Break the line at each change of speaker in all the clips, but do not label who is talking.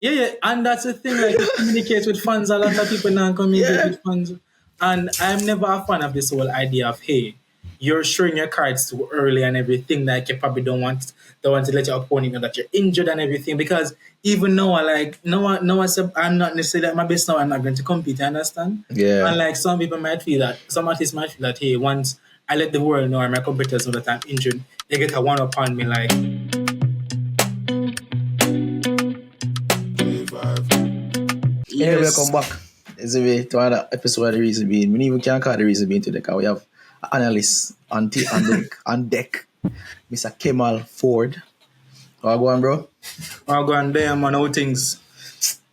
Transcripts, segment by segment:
Yeah, and that's the thing. Like, you communicate with fans. A lot of people now communicate
Yeah.
with fans, and I'm never a fan of this whole idea of hey, you're showing your cards too early and everything. Like, you probably don't want to let your opponent know that you're injured and everything. Because even now, like no one said I'm not necessarily at my best now. I'm not going to compete. You understand? And
Yeah.
like some people might feel that, some artists might feel that hey, once I let the world know and my competitors know that I'm injured, they get a one up on me. Like,
Anyway, welcome
yes.
back. It's a way to another episode of the Reason Being. We even can't call the Reason Being today because we have analysts on deck. Mr. Kemal Forde. How go on, bro?
I'll go and there, man. How things?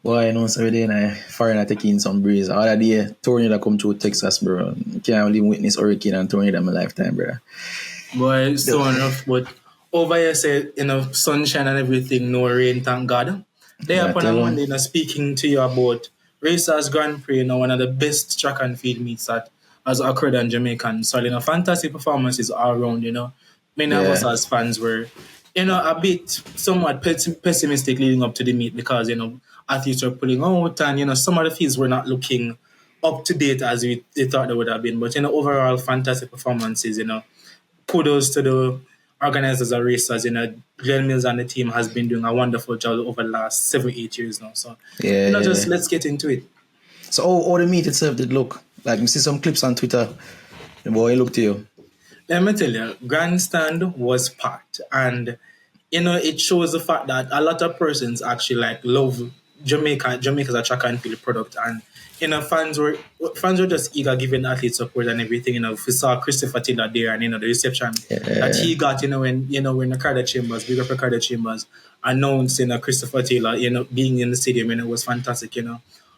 Boy, I know so we in foreign taking some breeze. All that day, tornado come through Texas, bro. Can't even witness hurricane and tornado in my lifetime, bro.
Boy, it's so enough. But over here, say, sunshine and everything, no rain, thank God. Day
Yeah,
up on a
tell them.
Monday, speaking to you about Racers Grand Prix, one of the best track and field meets that has occurred in Jamaica. So, fantastic performances all around, Many of us
Yeah.
as fans were, a bit somewhat pessimistic leading up to the meet because, athletes were pulling out and, some of the fields were not looking up to date as they thought they would have been. But, overall fantastic performances, kudos to the organizers of races. Glenn Mills and the team has been doing a wonderful job over the last 7-8 years now. So,
Yeah, yeah,
just
yeah.
let's get into it.
So how the meet itself did look? Like, you see some clips on Twitter. The boy look to you.
Let me tell you, grandstand was packed, and it shows the fact that a lot of persons actually like love Jamaica. Jamaica's a track and field product, and fans were just eager giving athletes support and everything. We saw Christopher Taylor there, and the reception that
Yeah.
he got. When Ricardo Chambers, big up Ricardo Chambers, announced Christopher Taylor, being in the stadium, it was fantastic.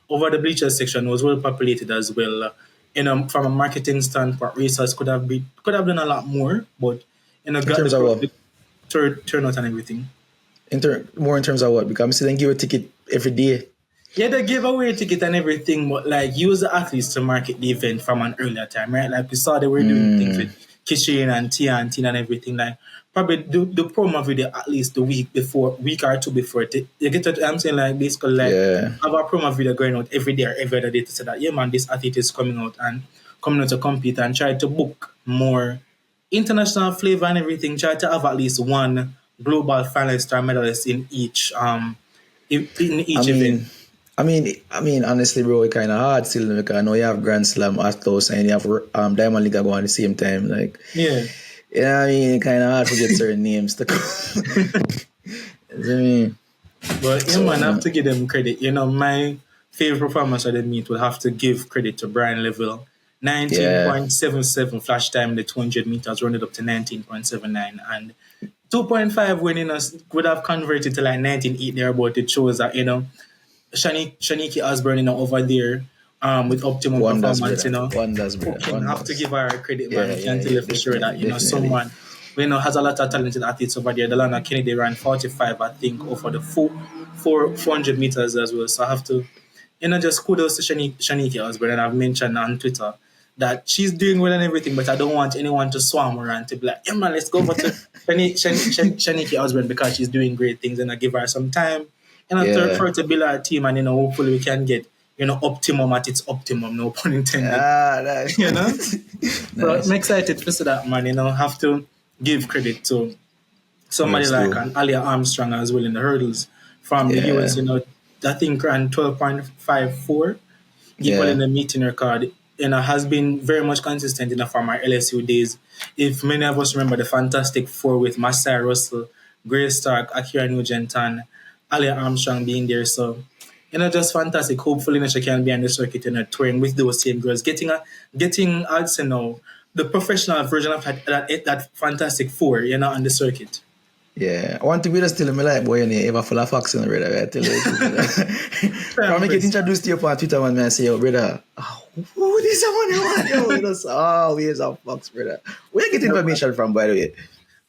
Over the bleachers section was well populated as well. From a marketing standpoint, Racers could have done a lot more, but
In
got
terms of what?
the third turnout and everything.
More in terms of what? Because I'm still give a ticket every day.
Yeah, they gave away a ticket and everything, but like use the athletes to market the event from an earlier time, right? Like we saw they were doing things with Kishin and Tia and Tina and everything. Like probably do the promo video at least the week or two before. You get what I'm saying? Like basically like
Yeah.
have a promo video going out every day or every other day to say that yeah man, this athlete is coming out to compete and try to book more international flavor and everything. Try to have at least one global finalist or medalist in each in
I
each event.
mean, honestly, bro, it kind of hard still because I know you have Grand Slam at close and you have Diamond League go at the same time. Like,
Yeah.
yeah, I mean, it kind of hard to get certain names to come. I mean,
But yeah,
so
man, I have to give them credit. My favorite performance of the meet will have to give credit to Brian Level.
yeah,
19.77 flash time, the 200 meters rounded up to 19.79. And 2.5 winning us would have converted to like 19.8 there, but it shows that, Shaniki Osborne, over there with optimum
wonders,
performance,
brother, wonders, brother,
cooking. Have to
wonders.
give her credit, man.
Yeah,
We
yeah,
can't tell
yeah,
you for sure that,
definitely, definitely.
someone has a lot of talented athletes over there. Delana Kennedy ran 45, I think, over the 400 meters as well. So I have to, just kudos to Shaniki Osborne. And I've mentioned on Twitter that she's doing well and everything, but I don't want anyone to swarm her and to be like, yeah, man, let's go over to Shaniki Osborne because she's doing great things, and I give her some time for
Yeah.
her to build our team, and hopefully we can get optimum at its optimum, no pun intended.
Ah, nice.
you know. So I'm
Nice.
excited to see that, man. Have to give credit to somebody
Yes,
like
do.
an Alia Armstrong as well in the hurdles from the US.
Yeah,
I think ran 12.54, equaling
yeah.
the meeting record. Has been very much consistent from our LSU days. If many of us remember the Fantastic Four with Masai Russell, Grace Stark, Akira Nugent, and Alia Armstrong being there. So, just fantastic. Hopefully, she can be on the circuit touring with those same girls, getting I'd say now the professional version of that Fantastic Four, on the circuit.
Yeah, I want to be just tell me like boy, you ever full of facts, brother. I tell you, from me get introduced to you on Twitter, man, I say, yo, brother, who this someone you want, yo? Here's our facts, brother. Where you get information from, by the way?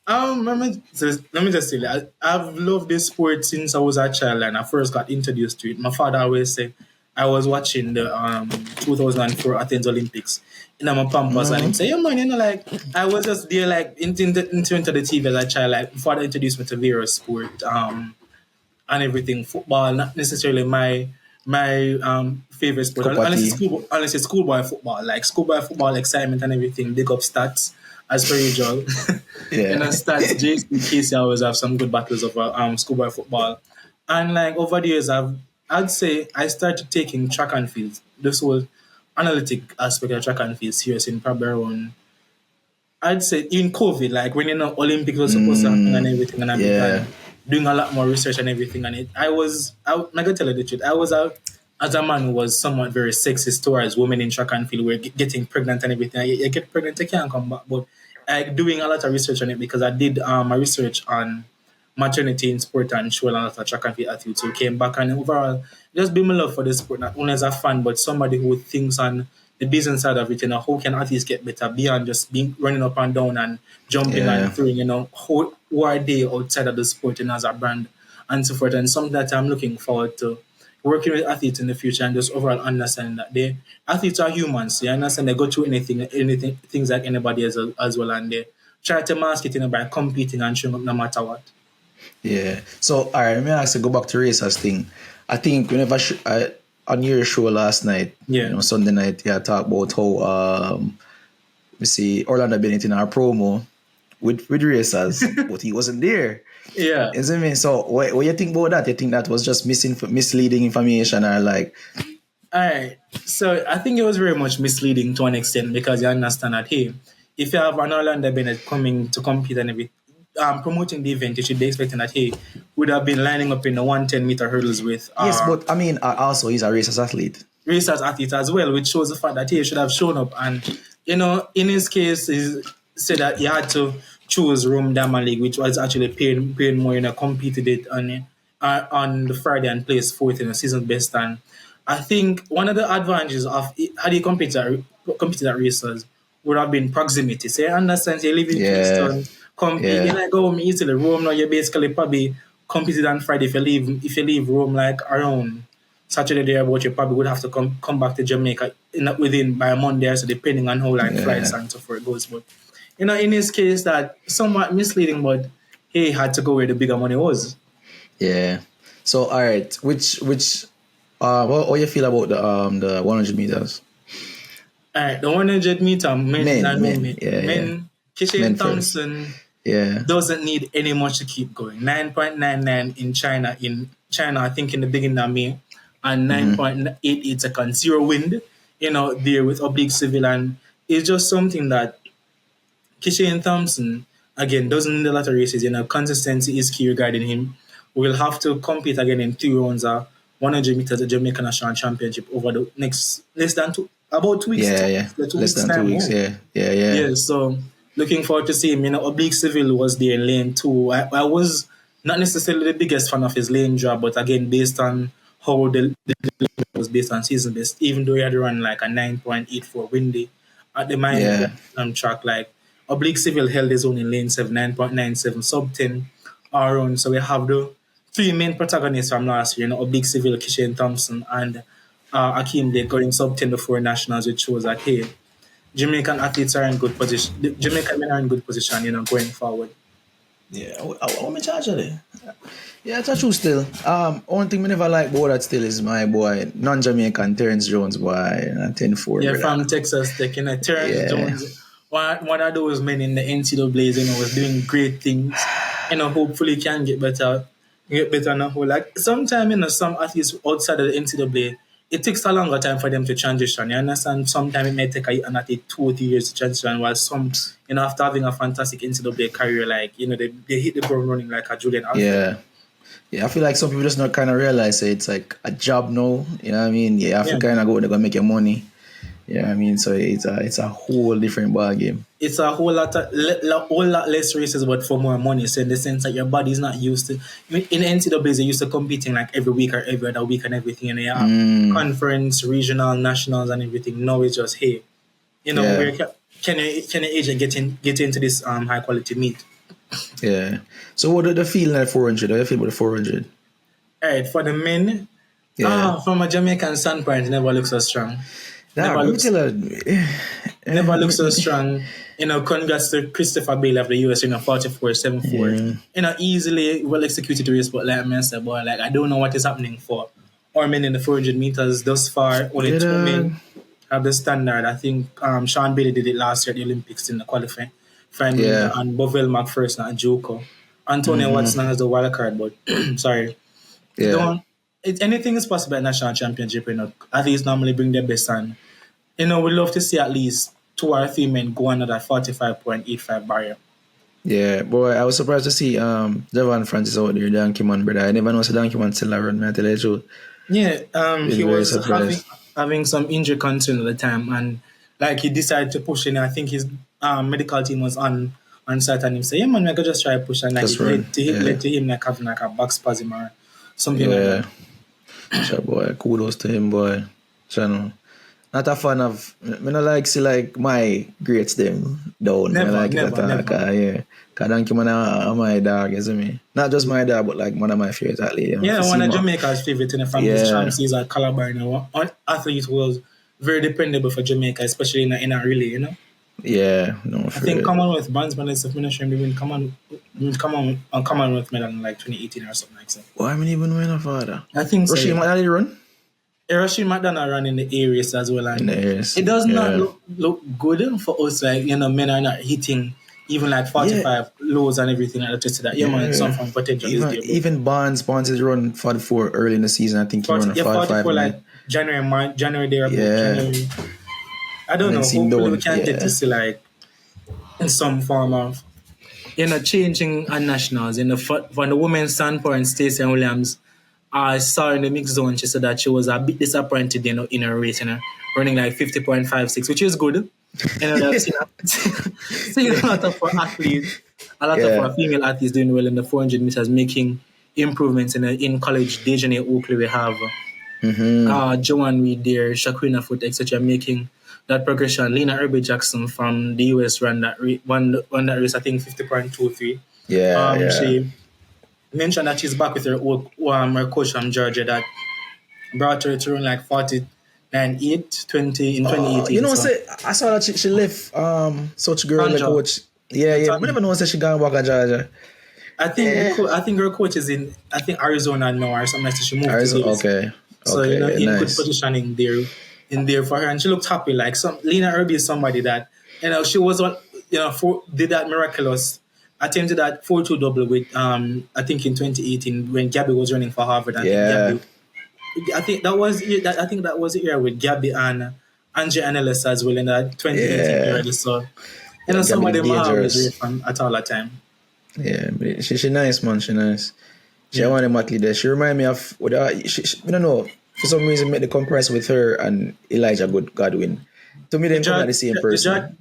Let me just say, I've loved this sport since I was a child and I first got introduced to it. My father always said I was watching the 2004 Athens Olympics in my pampas and him say, yeah man, like I was just there like into the TV as a child, like my father introduced me to various sport. and everything. Football, not necessarily my favorite sport.
Cup of tea.
Unless it's schoolboy football, like schoolboy football excitement and everything. Big up stats as per usual.
Yeah.
Stats, JC, Casey always have some good battles of schoolboy football. And like over the years, I'd say I started taking track and field. This whole analytic aspect of track and field serious in probably around, I'd say in COVID, like when Olympics was supposed to happen and everything, and I
Yeah.
began doing a lot more research and everything. And I'm gonna tell you the truth, I was out as a man who was somewhat very sexist towards women in track and field, were getting pregnant and everything. You get pregnant, you can't come back. But doing a lot of research on it because I did my research on maternity in sport and show a lot of track and field athletes who came back, and overall just be my love for the sport, not only as a fan but somebody who thinks on the business side of it, how can athletes get better beyond just being running up and down and jumping
Yeah.
and throwing, who are they outside of the sport and as a brand and so forth. And something that I'm looking forward to working with athletes in the future and just overall understanding that athletes are humans. You understand they go through anything things like anybody else as well, and they try to mask it by competing and showing up no matter what.
Yeah. So, all right, let me ask you, go back to Racers thing. I think whenever on your show last night,
Yeah.
Sunday night, yeah, talk about how we see Orlando Bennett in our promo with Racers, but he wasn't there.
Yeah.
You see me? So, what you think about that? You think that was just misleading information, or like?
All right. So I think it was very much misleading to an extent because you understand that, hey, if you have an Orlando Bennett coming to compete and everything, promoting the event, you should be expecting that, hey, would have been lining up in the 110-meter hurdles with
Yes, but I mean, also he's a Racers athlete.
Racers athlete as well, which shows the fact that he should have shown up. And, in his case, he said that he had to choose Rome Diamond League, which was actually paying more, competed it on the Friday and placed fourth in the season best. And I think one of the advantages of had he competed at Racers would have been proximity. So you understand, you live in Kingston, compete, you like go home easily. Rome now you basically probably competed on Friday. If you leave Rome like around Saturday there about, you probably would have to come back to Jamaica within by Monday or so, depending on how flights and so forth goes. But in his case, that somewhat misleading, but he had to go where the bigger money was.
Yeah. So all right, which what you feel about the 100 meters?
All right, the 100 meter men, Kishan Thompson doesn't need any much to keep going. 9.99 in China. I think in the beginning of May, and 9.88 seconds, zero wind. There with oblique civil, and it's just something that Kishan Thompson again doesn't need a lot of races. Consistency is key regarding him. We'll have to compete again in 3 rounds. 100 meters at Jamaican National Championship over the next about 2 weeks.
Less than 2 weeks. Yeah.
So looking forward to seeing him. Oblique Civil was there in lane 2. I was not necessarily the biggest fan of his lane job, but again, based on how the was based on season best, even though he had run like a 9.84 windy at the minor track, like Oblique Civil held his own in lane 7, 9.97 sub 10 around. So we have the 3 main protagonists from last year, Oblique Civil, Kishan Thompson, and Akeem Blake going sub 10 before nationals, which shows that, hey, Jamaican athletes are in good position. The Jamaican men are in good position, going forward.
Yeah, I want me charge of it. Yeah, it's true still. One thing I never like about that still is my boy, non-Jamaican Terrence Jones, boy, 10-4.
Yeah, from Texas Tech, Terrence Jones, one of those men in the NCAAs, was doing great things. Hopefully can get better now. Like sometimes, some athletes outside of the NCAA, it takes a longer time for them to transition. You understand? Sometimes it may take an athlete 2 or 3 years to transition, while some, after having a fantastic NCAA career, like, they hit the ground running like a Julian Alfred.
Yeah, I feel like some people just not kind of realize it's like a job now. You know what I mean? You have to kind of go, they're going to make your money. You know what I mean? So it's a whole different ball game.
It's a whole lot less races, but for more money. So in the sense that your body's not used to. In NCAAs, they used to competing like every week or every other week and everything. And you have conference, regional, nationals, and everything. Now it's just, hey, where can your agent get into this high quality meat?
Yeah. So what do you feel like 400? How do you feel about the 400?
All right, for the men, from a Jamaican standpoint, it never looks so strong.
Nah,
Never
let me
looks
tell her.
never looks so strong. Congrats to Christopher Bale of the US, 44.74.
Yeah,
Easily well executed race, but like I said, boy, like I don't know what is happening for our men in the 400 meters thus far. Only
yeah,
two
dog.
men have the standard. I think Sean Bailey did it last year at the Olympics in the qualifying. From
Yeah.
and Bovell McPherson and Joko. Antonio
Mm-hmm.
Watson has the wild card, but sorry.
Yeah.
Don't anything is possible at national championship, At least normally bring their best on. We love to see at least two or three men go under that 45.85 barrier.
Yeah, boy, I was surprised to see Javon Francis out there, Donkey Man, brother. I never know so Donkey Man still around, man. I tell you the truth.
Yeah,
Been
he
very
was
surprised.
having some injury concern at the time, and like he decided to push in. I think his medical team was on site, and him say, "Yeah, man, I could just try push," and like
Just
it
run. Yeah.
led to him like having like a back spasm or something like that.
Yeah. Sure, boy. Kudos to him, boy. So, no. Not a fan of me not like see like my greats them down. Me
Never,
like it at
never,
all.
never.
Yeah. Cause Donkey Man are my dog, you see me? Not just my dog, but like one of my favorite athletes.
Yeah,
For see
one of
him,
Jamaica's favorite from his
yeah.
chances at Calabar. One athlete who was very dependable for Jamaica, especially in a relay.
Yeah, no,
I
for
think
real.
Commonwealth bronze medalist of ministry even Commonwealth medal in like 2018 or something like that.
Why am I even knowing a father?
I think so.
Rashid
Yeah.
McNally run?
Rashid McDonough ran in the A race as well,
In
and
the areas.
it does not
Yeah.
look good for us. Like men are not hitting even like
Yeah.
45 lows and everything like that. Just that, yeah, man, some
Yeah.
fun potential is
Even
there. But
even Barnes is run 44 early in the season. I think he run a 45
44
and
like
then
January there about
yeah.
January. I
And
don't
then
know.
seem
Hopefully we
down.
can get to
Yeah.
see like in some form of changing on nationals. From the women's standpoint, Stacey Williams, I saw her in the mixed zone. She said that she was a bit disappointed, in her race, running like 50.56, which is good. I've seen a lot of our athletes, a lot of
Yeah.
our female athletes doing well in the 400 meters, making improvements in college. Dejane Oakley, we have Joanne Reed there, Shaquina Foot, etc., making that progression. Lena Irby Jackson from the US ran that won that race, I think 50.23.
Yeah.
She mentioned that she's back with her coach from Georgia that brought her to run like 49.8 20 in 2018. So
Say I saw that she left such girl like
Tanja,
coach. Yeah. I
Tanja.
never know say she gone back to Georgia.
I think her coach is in Arizona now or something like that. She moved to Hayes.
Okay.
So
Okay, yeah,
in good
nice.
positioning there for her, and she looked happy. Like Lena Irby is somebody that she was on did that miraculous attempted that 4-2 double with I think in 2018 when Gabby was running for Harvard. I think
Yeah.
Gabby. I think that was the year with Gabby and Angie Anellis as well in that 2018
Yeah.
era. So
Yeah,
some of
Gabby
them are
dangerous.
always fun at all the time.
Yeah, but she nice, man. She nice. She
Yeah.
one of them athlete there. She remind me of I don't know. For some reason, make the comparison with her and Elijah Godwin. To me, them come like the same person.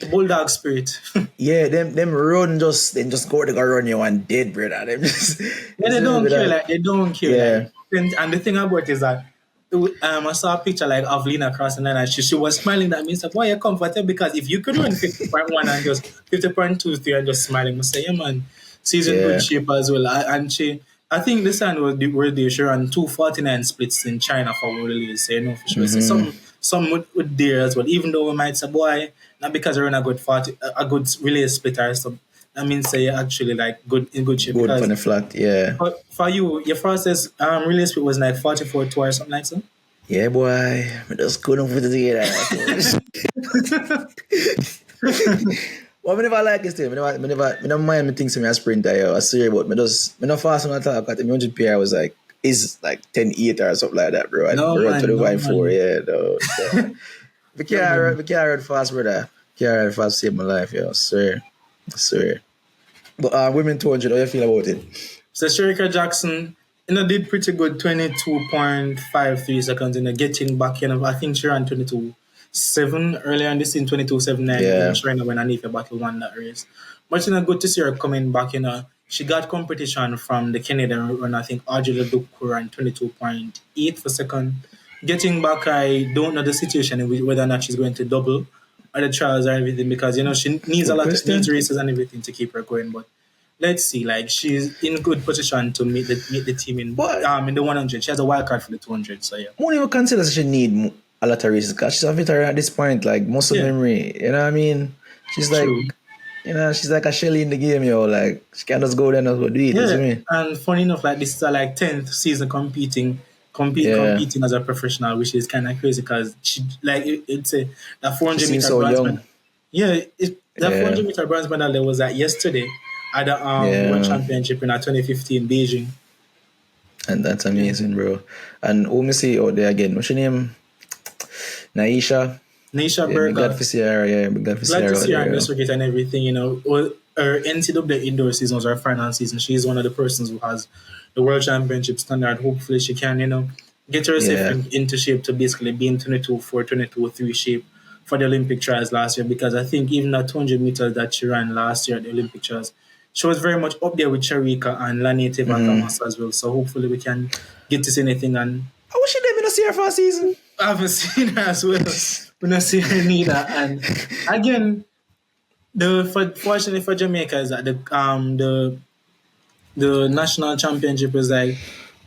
The bulldog spirit.
Yeah, them run just go to go run you and dead, brother. Them just
Yeah, they don't care. Like they don't care.
Yeah.
Like, and the thing about it is that I saw a picture like of Lena crossing the line, and she was smiling. That means like, why you comfortable? Because if you could run 50.1 and just 50.23 and just smiling, I say, yeah, man, she's in
Yeah.
good shape as well. And I think this time were there. She ran 2:49 splits in China for world release. So, for sure. So some would there as well. Even though we might say, boy, not because you're in a good relay split or something. That means say you're actually like in good shape.
Good
Because
for the flat, yeah.
for you, your fastest relay split was like 44.2 or something like that.
Yeah, boy. I just couldn't put it together. Well, I never like this thing. I never mind me things me a sprinter. I swear, but me not fast on attack. At the 100 PR was like is like 10.8 or something like that, bro.
No, man,
25.4,
man.
yeah, no. So. We can't run fast, brother. Can't run fast to save my life, yo. I swear. But women 200, how you feel about it?
So Sherika Jackson, did pretty good, 22.53 seconds, getting back, I think she ran 22.7 earlier in this in 22.79
Yeah.
in China when Anita Battle won that race. But, good to see her coming back, She got competition from the Canadian run, I think Audrey Leduc who ran 22.8 for second. Getting back, I don't know the situation in whether or not she's going to double at the trials or everything because, she needs needs races and everything to keep her going. But let's see, like she's in good position to meet the team in the 100. She has a wild card for the 200, so yeah.
Won't even consider she need a a lot of races because she's a veteran at this point, like muscle
Yeah,
memory. You know what I mean? She's like,
true.
she's like a Shelly in the game, yo. Like she can just go there and just go do it. You see
Yeah,
me?
and funny enough, like this is her like 10th season
Yeah.
competing as a professional, which is kind of crazy because she like it's a that
She
400
seems
meter
so
bronze
young.
medal. Yeah, that
Yeah.
400 meter bronze medal there was like yesterday at the
Yeah,
World
man.
Championship in 2015 Beijing.
And that's
Yeah,
amazing, bro. And who me see out there again? What's your name? Naisha.
Nisha
Yeah, be glad
Berger.
to see her. Yeah, be glad to see
Glad
her
to
out
see her
there,
on the
yo.
circuit and everything. Well, her NCAA indoor season was her final season. She's one of the persons who has the World Championship standard. Hopefully, she can, get herself
Yeah.
into shape to basically be in 22-4, 22-3 shape for the Olympic trials last year. Because I think even that 200 meters that she ran last year at the Olympic trials, she was very much up there with Sharika and Lanite Van Thomas as well. So hopefully, we can get to see anything. And
I wish you didn't see her for a season.
I haven't seen her as well. We don't see her neither. And again, fortunately for Jamaica is that the national championship is like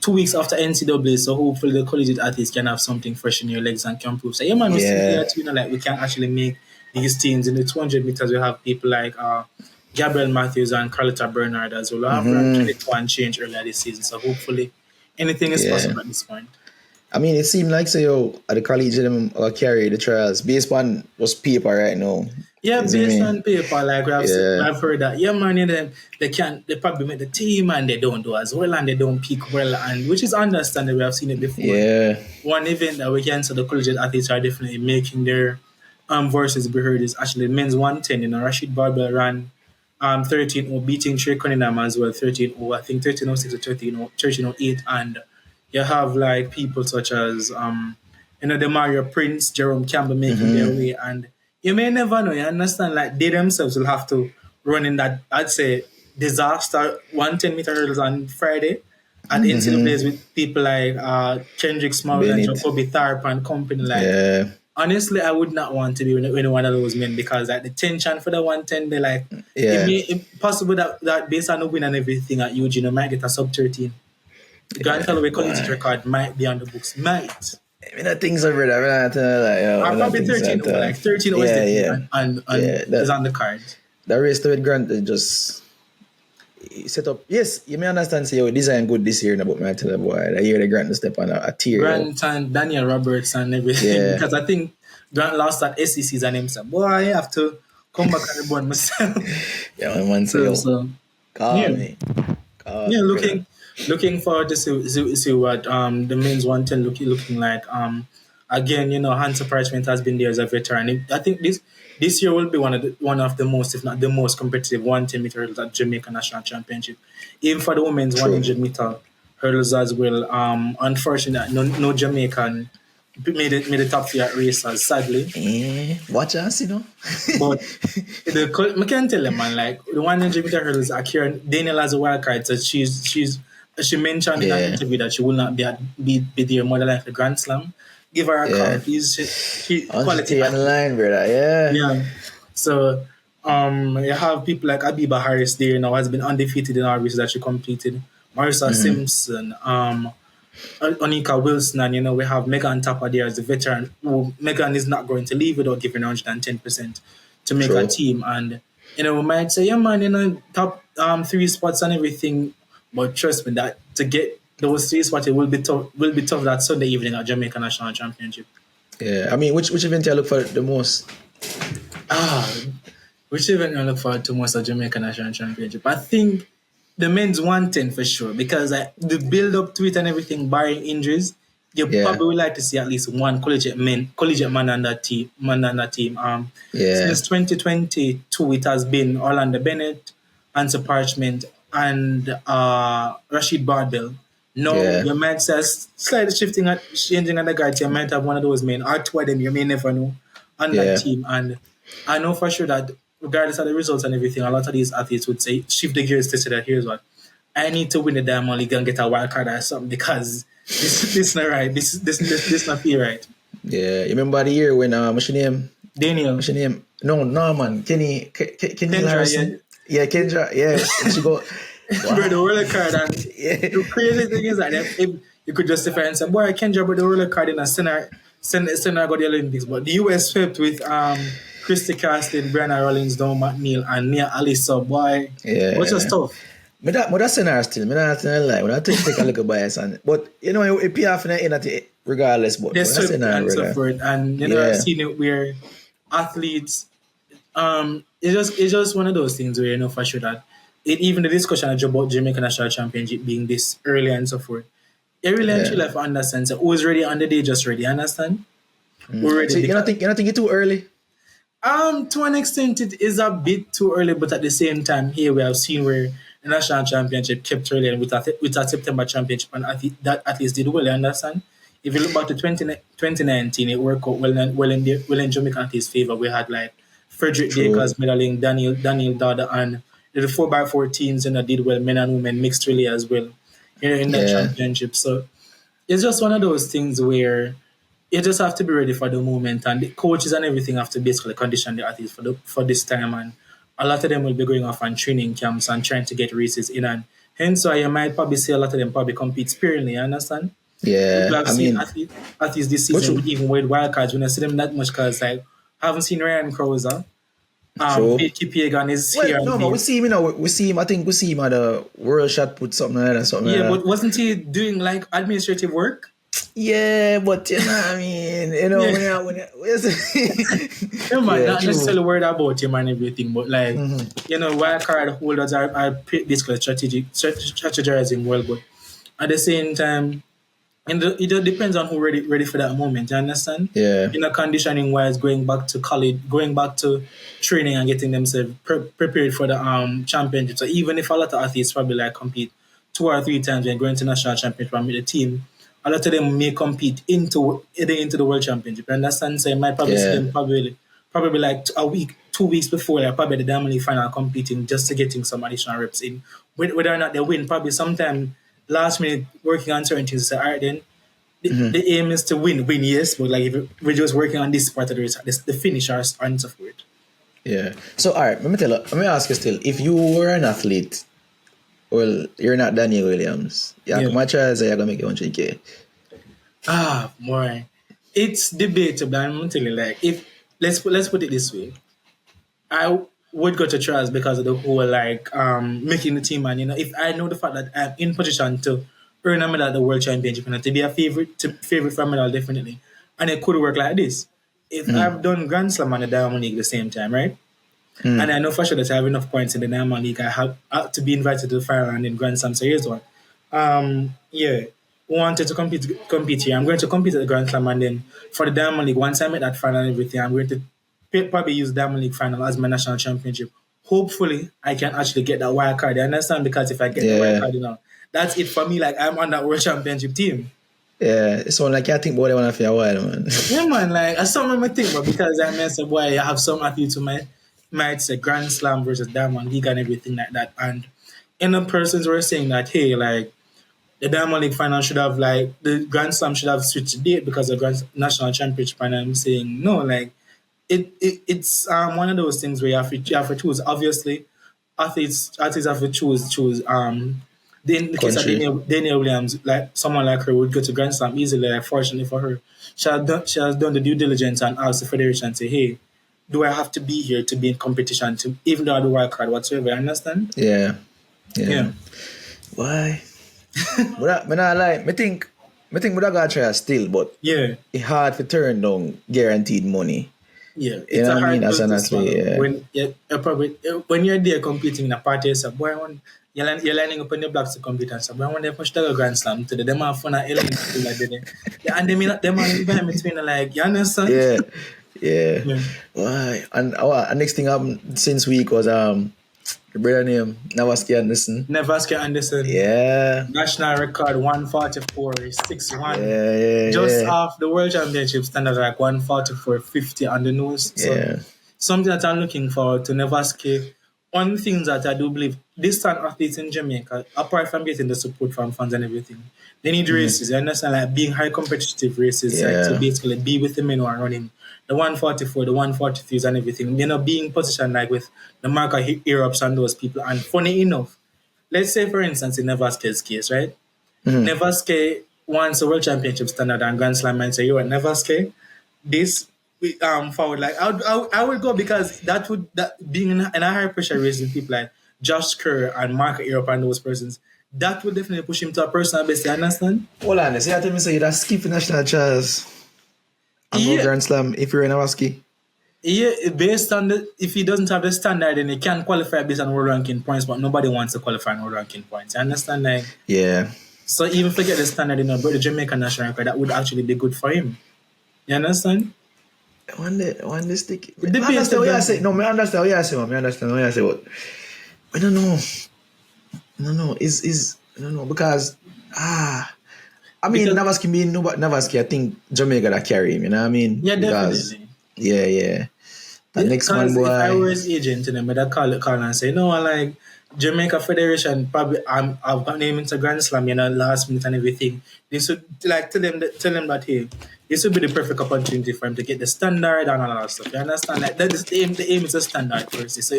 2 weeks after NCAA, so hopefully the collegiate athletes can have something fresh in your legs and can prove. So yeah, man, we see
Yeah.
here too, like we can actually make these teams in the 200 meters. We have people like Gabriel Matthews and Carlota Bernard as well. We have around 22 and change earlier this season, so hopefully anything is
Yeah.
possible at this point.
I mean, it seemed like at the college them carry the trials based on was paper right now.
Yeah,
You see
based
me?
on paper, like
Yeah.
I've heard that. Yeah, man, they probably make the team and they don't do as well and they don't peak well, and which is understandable. I've seen it before.
Yeah.
One event that we can say the collegiate athletes are definitely making their voices be heard is actually men's 110. Rashid Barbel ran 13-0, beating Trey Cunningham as well, 13-0. I think 13-06 or 13-08, and you have like people such as the Mario Prince, Jerome Campbell making their way, and you may never know. You understand? Like they themselves will have to run in that, I'd say, disaster 110-meter hurdles on Friday at NCAA's with people like Kendrick Small and
Bennett.
Jacoby Tharp and company. Like
Yeah.
honestly, I would not want to be with one of those men because like the tension for the 110, they like
Yeah.
it possible that based on the win and everything at Eugene, you might get a sub 13. The Grand Holloway collegiate record might be on the books. Might.
I mean, that things are really, like, yo,
Or
that
probably
things
13
that,
like 13 is
yeah,
definitely
yeah.
and
Yeah,
is on the card.
That race to it, Grant, they just set up. Yes, you may understand, say, yo, design good this year, but I tell you, boy, that year the Grant step on a tier.
Grant and Daniel Roberts and everything.
Yeah.
Because I think Grant lost at SEC season himself. Boy, I have to come back and rebound myself.
Yeah, man, say, yo, call
yeah.
me. Call
Yeah,
me,
looking forward to see what the men's 110 looking like. Again, Hunter Parchment has been there as a veteran. I think this year will be one of the most, if not the most competitive 110-meter hurdles at Jamaica National Championship. Even for the women's 100-meter hurdles as well. Unfortunately, no Jamaican made the top three at Racers, sadly.
Watch us,
But I can tell them, man, like the 100-meter hurdles, Daniel has a wild card, so she mentioned in an interview that she will not be there more than like a Grand Slam. Give her a call, please. She quality
on the line, brother. Yeah.
Yeah. So you have people like Abiba Harris there now, has been undefeated in our races that she completed. Marissa Simpson, Onika Wilson, and we have Megan Tapper there as a veteran. Megan is not going to leave without giving 110% to make a team. And we might say, yeah, man, top 3 spots and everything. But trust me, that to get those 3 spots, it will be tough. Will be tough that Sunday evening at Jamaica National Championship.
Yeah, I mean, which event do you look for the most?
Which event I look forward to most at Jamaica National Championship? I think the men's 110 for sure, because the build up to it and everything, barring injuries, you probably would like to see at least one collegiate man on that team. Since 2022, it has been Orlando Bennett, Answer Parchment, and Rashid Bardell. No, you might say slightly changing on the guards. You might have one of those men, or 2 of them. You may never know on that team. And I know for sure that regardless of the results and everything, a lot of these athletes would say, shift the gears to say that here's what I need to win the Diamond League and get a wild card or something because this not right. This not feel right.
Yeah, you remember the year when what's your name?
Daniel.
What's your name? No, man. Kenny Larson. Yeah, Kendra. Yeah, she go.
Bro, the roller card and the crazy thing is that if you could justify and say, boy, Kendra, but the roller card in a center Senegal got the Olympics, but the US swept with Christy Caston, Brianna Rollins, Don McNeil, and Nia Alisa. Boy, what's your
Yeah.
stuff?
But that scenario still, me not lie. When I take a look at bias and but you know it pay off in the end at the regardless. But
They
when I
swept
scenario,
and so
brother,
forth, and I've
yeah,
seen it where athletes, it's just one of those things where for sure that even the discussion about Jamaica National Championship being this early and so forth, it really and
yeah.
truly have to understand. So who's ready on the day, just ready. Understand? We're ready
So
because
you don't think it's too early?
to an extent, it is a bit too early, but at the same time, here we have seen where the national championship kept early and with a September championship, and that at least did well. You understand? If you look back to 2019, it worked out well in Jamaica at his favor. We had like Frederick
True.
Dakers medaling, Daniel Dada, and the 4x4 teams did well, men and women mixed really as well in that
Yeah,
championship. So it's just one of those things where you just have to be ready for the moment, and the coaches and everything have to basically condition the athletes for this time. And a lot of them will be going off on training camps and trying to get races in, and hence why you might probably see a lot of them probably compete sparingly. You understand? People
yeah.
have
I
seen
mean,
athletes this
but
season
true,
with even with wildcards when I see them that much because like I haven't seen Ryan Krauser.
true.
Vicky Pagan is
Well,
here and
no, but we
there.
see him. You know, we see him. I think we see him at the World Shot Put something like that. Something like
Yeah,
that.
but wasn't he doing like administrative work?
Yeah, but you know, what I mean, you know,
Yeah. Yeah, man,
yeah,
not
true.
necessarily worried about him and everything, but like,
Mm-hmm.
wild card holders are basically strategizing well, but at the same time, it just depends on who ready for that moment. You understand?
Yeah,
Conditioning wise, going back to college, going back to training and getting themselves prepared for the championship. So even if a lot of athletes probably like compete 2 or 3 times when going to national championship and with the team, a lot of them may compete into the world championship. You understand? So you might probably see
yeah,
them probably like a week, 2 weeks before like probably the Diamond League final competing just to getting some additional reps in. Whether or not they win, probably sometime last minute working on certain things. So all right then the aim is to win, yes, but like if we're just working on this part of the race, the finishers and so forth.
yeah. So, all right, let me ask you still. If you were an athlete, well, you're not Daniel Williams. Yeah,
Yeah.
come on, try and say you're gonna make 100K.
Boy, it's debatable. I'm gonna tell you, like, if let's put it this way, I would go to trials because of the whole like making the team, and if I know the fact that I'm in position to earn a medal at the world championship and to be a favorite for a medal definitely, and it could work like this. If I've done Grand Slam and the Diamond League at the same time, right? And I know for sure that I have enough points in the Diamond League. I have to be invited to the final and in Grand Slam. So here's one. Yeah, wanted to compete here. I'm going to compete at the Grand Slam, and then for the Diamond League, once I make that final and everything, I'm going to probably use Diamond League final as my national championship. Hopefully, I can actually get that wild card. You understand? Because if I get the wild
Yeah,
card, that's it for me. Like I'm on that world championship team.
yeah. It's one like I think about it one for a while, man.
Yeah, man. Like I some of my thing, but because I mentioned, boy, I have some athletes who might say Grand Slam versus Diamond League and everything like that, and persons were saying that, hey, like the Diamond League final should have like the Grand Slam should have switched date because of Grand National Championship, and I'm saying no, like it's one of those things where you have to choose. Obviously, athletes have to choose. In the case of
Country.
Daniel Williams, like someone like her would go to Grand Slam easily. Like, fortunately for her, she has done the due diligence and asked the federation and say, hey, do I have to be here to be in competition to even though I do wild card whatsoever? Understand?
Yeah,
Yeah.
yeah. Why? But I not like. Me think we gotta try still, but
Yeah.
it's hard to turn down guaranteed money.
Yeah,
You
it's
know
a
what I mean?
hard
As
pill
an
to
athlete,
swallow
yeah.
when when you're there competing in a party. So boy, when you're lining up on the blocks to compete and so boy, when they push the Grand Slam to them have fun at element people like that. Yeah, and them are in between like you understand?
Yeah, yeah.
Yeah.
Why? And next thing happened since week was the brother name Navaski Anderson.
Nevaska Anderson,
Yeah,
national record 144.61.
yeah, yeah,
Just
yeah,
off the world championship standard like 144.50 on the nose. So
yeah.
something that I'm looking forward to. Nevaski. One thing that I do believe, this time athletes in Jamaica, apart from getting the support from fans and everything, they need races. You understand? Like being high competitive races, like to
Yeah,
basically be with the men who are running the 144, the 143s and everything. Being positioned like with the marker Europe's and those people. And funny enough, let's say for instance in Nevaski's case, right? Nevaski once a world championship standard and Grand Slam and say, you would never scale this forward. Like I would go because that being in a high pressure race with people like Josh Kerr and Mark Europe and those persons, that would definitely push him to a personal best. You understand?
Hold on, so you tell me say that skipping national trials and go Grand Slam if you're in a ski.
Yeah, based on if he doesn't have the standard, then he can qualify based on world ranking points, but nobody wants to qualify on world ranking points. You understand? Like,
yeah.
So even forget the standard, but the Jamaican national record, that would actually be good for him. You understand?
One day stick. I understand what you say. No, I understand what you say, man. I understand what you say, but I don't know. Is I don't know because I mean Navaski, I think Jamaica that carry him, you know what I mean?
Yeah,
because,
definitely.
Yeah. The next man, boy.
If I were his agent, I'd call and say, no, like Jamaica Federation, probably I've got name into Grand Slam, last minute and everything. They should like tell them that hey, this would be the perfect opportunity for him to get the standard and all that stuff. You understand? Like that is the aim is a standard first. So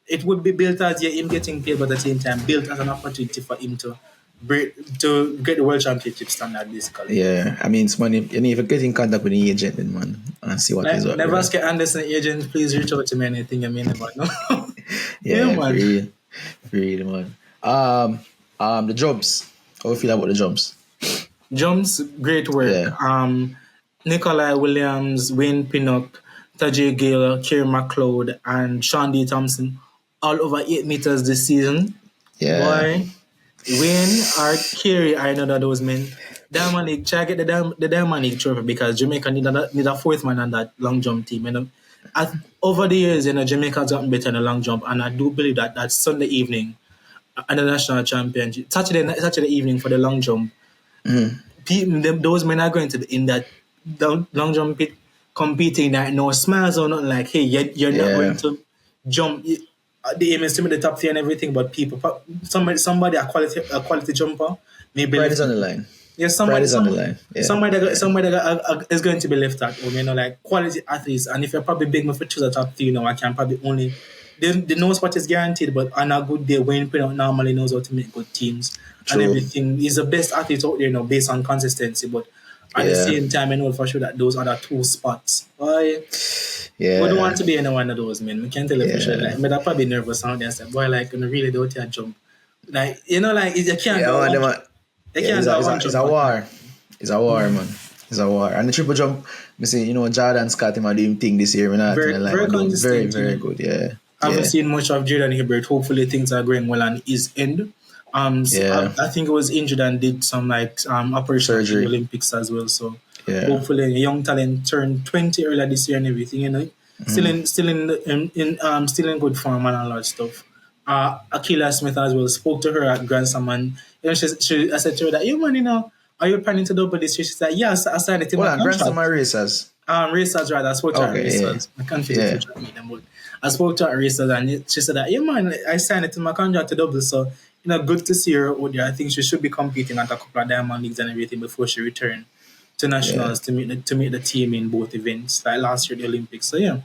it would be built as him getting paid, but at the same time built as an opportunity for him to get the world championship standard basically.
Yeah, I mean, it's money. You need to get in contact with the agent, then, man, and see what is up.
Never ask your Anderson agent, please reach out to me anything. I mean, never know.
Yeah, man. Free, man. The jumps. How do you feel about the jumps?
Jumps, great work.
Yeah.
Nikolai Williams, Wayne Pinnock, Tajay Gale, Kerry McLeod, and Sean D. Thompson, all over 8 meters this season.
Yeah.
Boy, Wayne or Kerry are another of those men. Diamond League, try to get the Diamond League trophy because Jamaica need a fourth man on that long jump team. Over the years, Jamaica's gotten better in the long jump, and I do believe that Sunday evening, at the national championship, Saturday evening for the long jump, those men are going to be in that long jump pit competing. That no smiles or nothing like, hey, you're not going to jump. The aim is to be the top 3 and everything, but somebody a quality jumper, maybe
pride is on the line.
Yeah, somebody is on the line. Yeah. Somebody that is going to be left at home, like quality athletes. And if you're probably big enough to choose a top 3, I can probably only the know spot is guaranteed, but on a good day, Wayne Pinnock normally knows how to make good teams. True. And everything. He's the best athlete out there, based on consistency. But at the same time, I know for sure that those are the 2 spots. Boy, we don't want to be any one of those, man. We can't tell you for sure. Like, but I'm probably nervous out there. I said, boy, like, really don't you jump? Like, like, you can't go.
It's a war. It's a war, man. It's a war. And the triple jump, I see, Jordan Scott him doing thing this year. Very, very good. Yeah.
I haven't seen much of Jordan Hibbert. Hopefully things are going well on his end. I think he was injured and did some operation in the Olympics as well. So hopefully a young talent turned 20 earlier this year and everything. Still in good form and all that stuff. Akila Smith as well spoke to her at Grand Slam and I said to her that are you planning to double this? She said yes, I signed it in my contract.
Grand Slam or Racers?
Racers, right? I spoke to her at Racers. I can't figure but I spoke to her at Racers and she said that I signed it in my contract to double, so good to see her out there. I think she should be competing at a couple of Diamond Leagues and everything before she returns to nationals to meet the team in both events, like last year the Olympics. So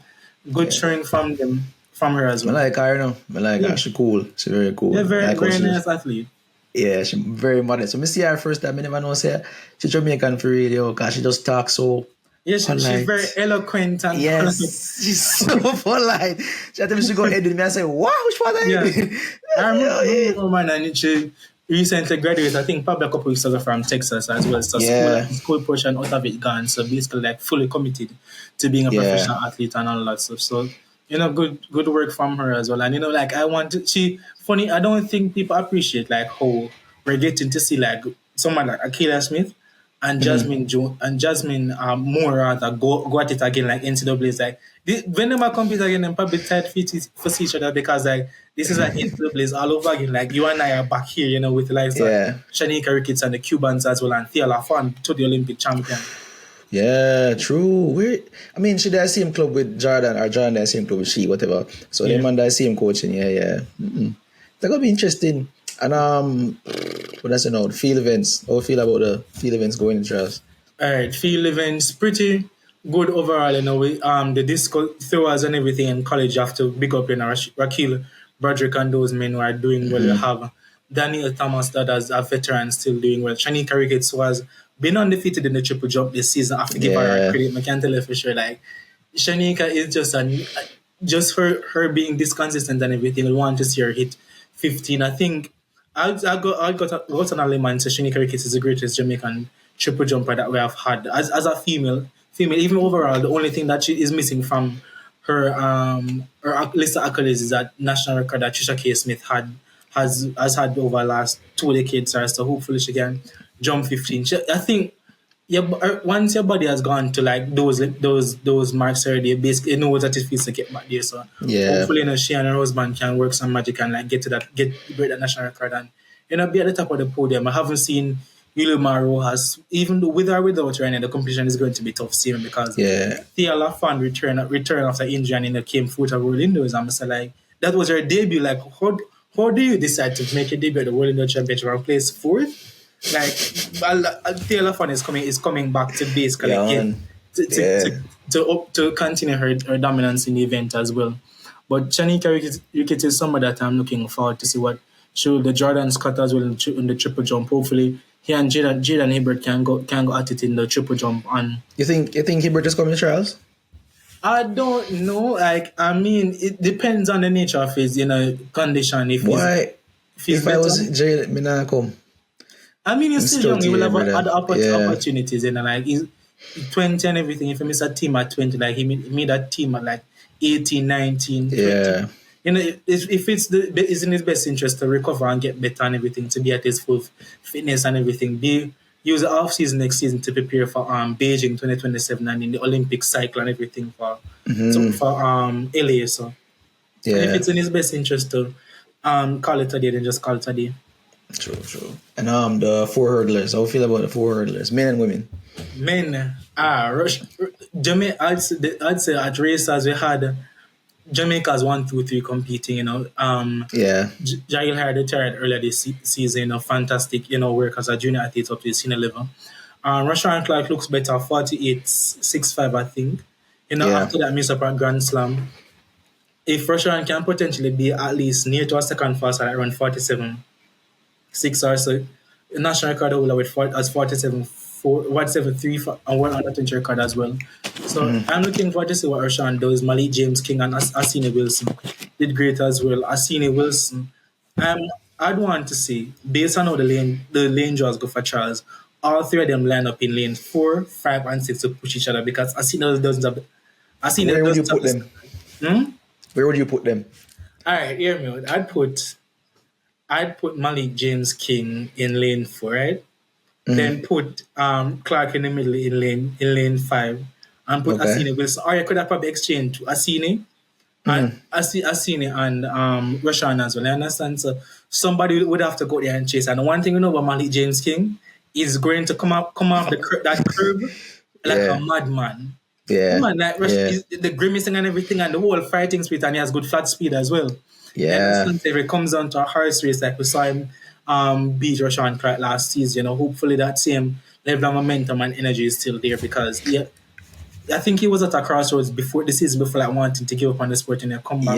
good showing from her as well.
I like her, her. She's cool. She's very cool.
Yeah, very nice athlete.
Yeah, she's very modern. So I see her first time, I never know she's Jamaican for radio because she just talks so.
Yeah, she's very eloquent and
she's so polite. She told me she go edit me. I say, wow, which part are you?
I remember, man, and she recently graduated, I think probably a couple weeks ago from Texas as well. So school portion out of it gone. So basically fully committed to being a professional athlete and all that stuff. So good work from her as well. And funny, I don't think people appreciate how we're getting to see someone like Akila Smith and Jasmine Moore rather go at it again NCAA's when they compete again, they're probably tight feet for each other because this is NCAA's all over again. You and I are back here, with Shanika Ricketts and the Cubans as well and Thea Lafon to the Olympic champion.
Yeah, true. She does same club with Jordan, or Jordan does same club with she, whatever. So them and does same coaching, yeah. That's gonna be interesting. And what else the field events? How do you feel about the field events going in trials?
Alright, field events pretty good overall, the disco throwers and everything in college you have to big up Raquel, Broderick and those men who are doing well. You have Daniel Thomas, that as a veteran, still doing well. Shanika Ricketts was been undefeated in the triple jump this season. I have to give her
Yeah.
credit. I can't tell her for sure. Like Shanika is just her being this consistent and everything. We want to see her hit 15. I think I got an element to Shanika Ricketts is the greatest Jamaican triple jumper that we have had as a female even overall. The only thing that she is missing from her list of accolades is that national record that Trisha K. Smith has had over the last 2 decades or so. Hopefully she can jump 15. I think once your body has gone to like those marks already, you basically know what it feels to get back there. So
Yeah.
hopefully, she and her husband can work some magic and like break that national record and be at the top of the podium. I haven't seen Yulimar Rojas, even though with or without her, and the competition is going to be tough seeing because
Yeah.
Thea Lafond return after injury and came foot of World Indoors. I'm so like that was her debut. Like how do you decide to make a debut at the World Indoor Championship and place fourth? Like Taylor Fun is coming back to basically
Yeah,
get
man.
to continue her dominance in the event as well. But Shanika Ricketts is someone that I'm looking forward to see what she will. The Jordan Scott as well in the triple jump. Hopefully, he and Jaden Hibbert can go at it in the triple jump. And
You think Hibbert is coming to trials?
I don't know. Like I mean, it depends on the nature of his condition.
Why?
If
If I was Jay, me not come.
I mean, he's still young. He will have
brother.
other
Yeah.
opportunities, and like he's 20 and everything. If he miss a team at 20, like he made that team at like 18, 19, 20.
Yeah.
If it's in his best interest to recover and get better and everything, to be at his full fitness and everything, use the off season next season to prepare for Beijing 2027 and in the Olympic cycle and everything for LA. So
Yeah.
if it's in his best interest to call it a day, then just call it a day.
True. And the 4 hurdlers. How you feel about the 4 hurdlers, men and women?
Men, Jamaica. I'd say at Racers we had Jamaica's 1, 2, 3 competing.
Yeah.
Jail had retired earlier this season. Fantastic. Work as a junior athlete up to the senior level. Rashawn Clark looks better. 48.65, I think.
Yeah.
After that miss up at Grand Slam, if Rashawn can potentially be at least near to a second fast at around 47.6 or so, the national record holder with 47.3 and one other 20 record as well. So I'm looking forward to see what Rashawn does. Malik James King and Asini Wilson did great as well. Asini Wilson, I'd want to see, based on how the lane draws go for Charles, all three of them line up in lane 4, 5, and 6 to push each other because Asini doesn't have.
Where would you put them? Where would you put them?
All right, hear me out. I'd put Malik James King in lane 4, right? Then put Clark in the middle in lane 5, and put Asini Wilson. Or you could have probably exchanged Asini and Asini and Rashawn as well. I understand. So somebody would have to go there and chase. And one thing we know about Malik James King is going to come off that curb like a madman.
Yeah.
Man, like the grimacing and everything and the whole fighting spirit, and he has good flat speed as well.
Yeah.
If it comes down to a horse race like we saw him beat Rashawn Clark last season, hopefully that same level of momentum and energy is still there because I think he was at a crossroads before the season before like wanting to give up on the sport and then come back,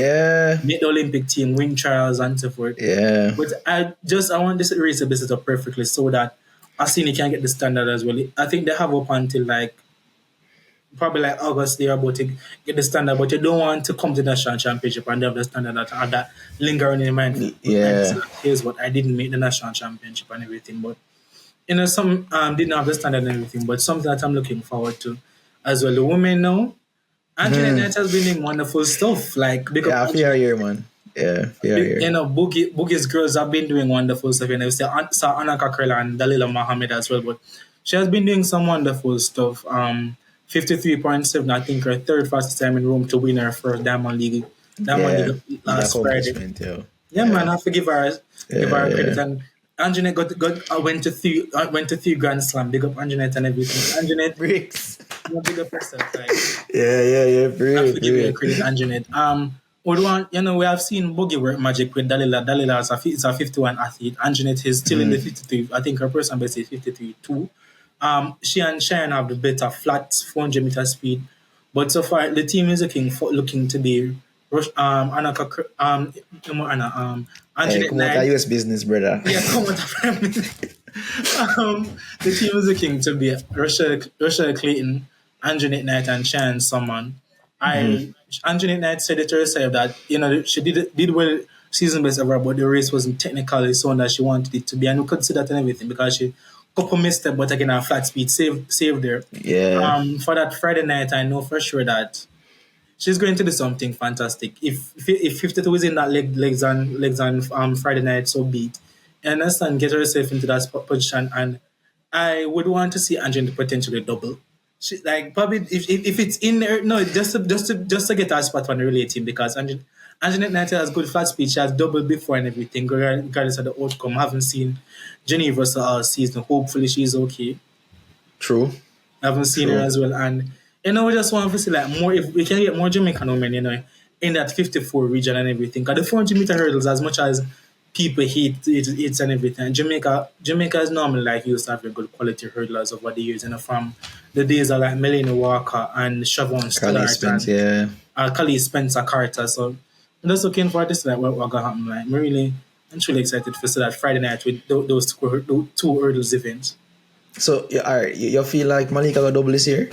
make the Olympic team, win trials and so forth.
Yeah.
But I want this race to be set up perfectly so that Asini can get the standard as well. I think they have up until probably like August, they're about to get the standard, but you don't want to come to the national championship and have the standard that lingering in your mind.
Yeah.
Here's what I didn't make the national championship and everything, but some didn't have the standard and everything, but something that I'm looking forward to as well. The women now, Angelina Knight has been doing wonderful stuff. Like
fair year, man. Yeah, fair year.
Boogie's girls have been doing wonderful stuff. We saw Anna Kakrela and Dalila Mohammed as well, but she has been doing some wonderful stuff. 53.7, I think, her third fastest time in Rome to win her first Diamond League last Friday. Yeah, man, I have to give her credit. And Anjanette went to three Grand Slam. Big up Anjanette and everything. Anjanette,
Bricks.
Big up yourself.
Yeah.
I have to give you credit, Anjanette. We have seen Boogie work magic with Dalila. Dalila is a 51 athlete. Anjanette is still in the 53. I think her personal best is 53 too. She and Cheyenne have the better flat 400 meter speed, but so far the team is looking to be Anna, Anna,
Hey,
Antoinette
come out of
Knight.
US business, brother.
Yeah, come on. The team is looking to be Rochelle Clayton, Antoinette Knight, and Chance someone. Antoinette Knight said it to herself that she did well season best ever, but the race wasn't technically so that she wanted it to be, and we could see that and everything because she couple misstep, but again her flat speed saved her.
Yeah.
For that Friday night, I know for sure that she's going to do something fantastic. If 52 is in that legs on Friday night, so be it. And understand, get herself into that position, and I would want to see Angelina potentially double. She, like probably if it's in there, no, just to get her spot on the relay team because Angelina Knight has good flat speed. She has double before and everything, regardless of the outcome. I haven't seen Jenny Russell all season. Hopefully she's okay.
True.
I haven't seen her
True.
as well. And we just want to see like more if we can get more Jamaican women, in that 54 region and everything. Because the 400-meter hurdles, as much as people hate it and everything, Jamaica is normally like used to have a good quality hurdlers over the years, from the days of like Melanie Walker and Siobhan
Carly
Stallard
Spence,
and
yeah.
Khali Spencer Carter. So I'm just looking forward to see like what gonna happen. Like I'm truly excited for see that Friday night with those two hurdles events.
So, yeah, all right, you feel like Malika got double this year?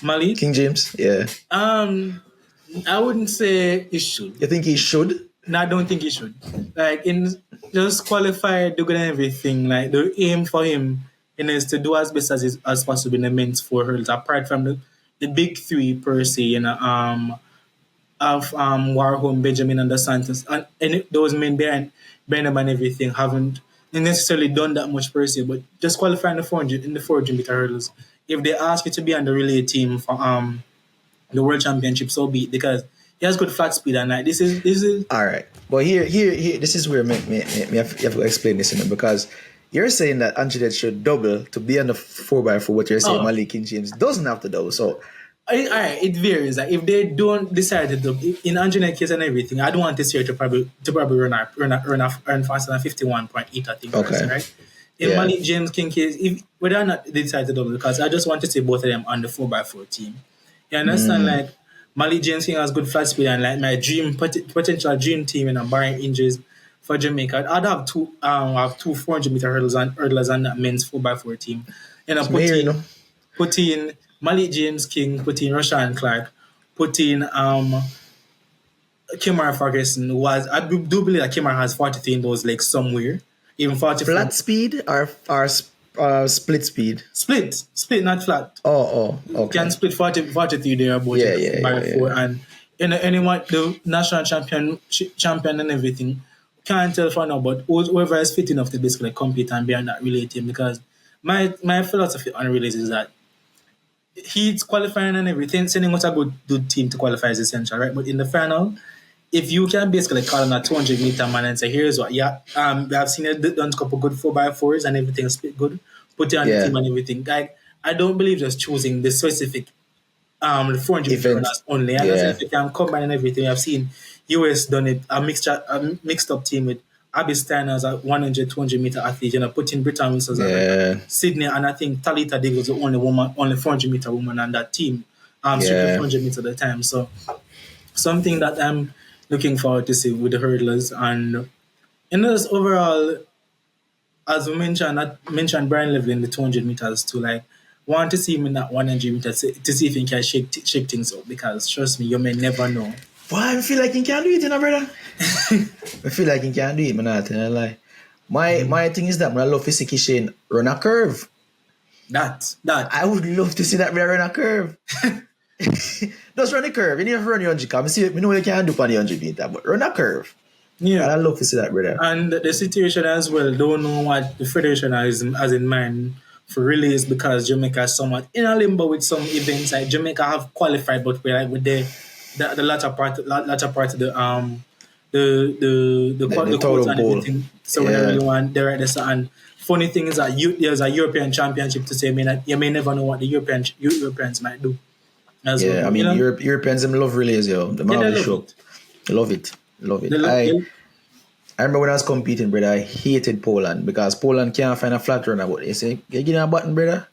Malik,
King James, yeah.
I wouldn't say he should.
You think he should?
No, I don't think he should. Like in just qualify, do good and everything. Like the aim for him, is to do as best as possible in the men's four hurdles. Apart from the big three per se, of Warholm, Benjamin, and the Santos, and those men behind them and everything haven't necessarily done that much per se, but just qualifying the 400 meter hurdles. If they ask you to be on the relay team for the World Championship, so be it, because he has good flat speed and like this is
All right. But here, this is where me have to explain this, because you're saying that Angelette should double to be on the 4x4, what you're saying Malik King James doesn't have to double. So,
it varies. Like if they don't decide to do in Angelina's case and everything, I don't want this year to probably run faster than 51.8, I think.
Okay.
Right? In Malik James King case, if whether or not they decide to double, because I just want to see both of them on the 4x4 team. You understand? Like Malik James King has good flat speed and like my potential dream team and barring injuries for Jamaica. I'd have two 400 meter hurdlers on that men's 4x4 team. And I put in Malik James King, put in Rashawn Clark, put in Kemal Ferguson, who has, I do believe that Kemal has 43 in those legs somewhere. Even 44.
Flat speed or split speed?
Split, not flat.
Oh, okay.
You can split 43 there, both by 4. And anyone, the national champion and everything, can't tell for now, but whoever is fit enough to basically compete and be on that relay team, because my philosophy on relays is that he's qualifying and everything, sending out a good team to qualify is essential, right? But in the final, if you can basically call on a 200 meter man and say, here's what, I've seen it done a couple good 4x4s and everything split good, put it on the team and everything. Like, I don't believe just choosing the specific 400 meter runners only. I don't think you can combine and everything. I've seen US done it, a mixed up team with Abby Steiner as a 100, 200 meter athlete, putting Britain Wilson as Sydney, and I think Talita Diggs was the only 400 meter woman on that team, strictly 400 meters at the time. So something that I'm looking forward to see with the hurdlers. And just overall, as we mentioned Brian Lively in the 200 meters too, like want to see him in that 100 meters to see if he can shake things up, because trust me, you may never know.
Boy, I feel like he can't do it, brother. I feel like he can't do it, man. I tell you, like, my thing is that I love to see Kishan run a curve.
That
I would love to see that brother run a curve. Just run a curve. You need to run your 100. I know you can't do on the 100 meter, but run a curve. Yeah, and I love to see that, brother.
And the situation as well, don't know what the federation has in mind for relays, because Jamaica is somewhat in a limbo with some events. Like Jamaica have qualified, but we're like with the latter part of the quotes and everything. So we don't really want the right this. And funny thing is that there's a European Championship to say. You may never know what the Europeans might do. As well,
I mean, Europeans them love relays, yo. They love it. I remember when I was competing, brother, I hated Poland because Poland can't find a flat runner. But they say, give me a button, brother.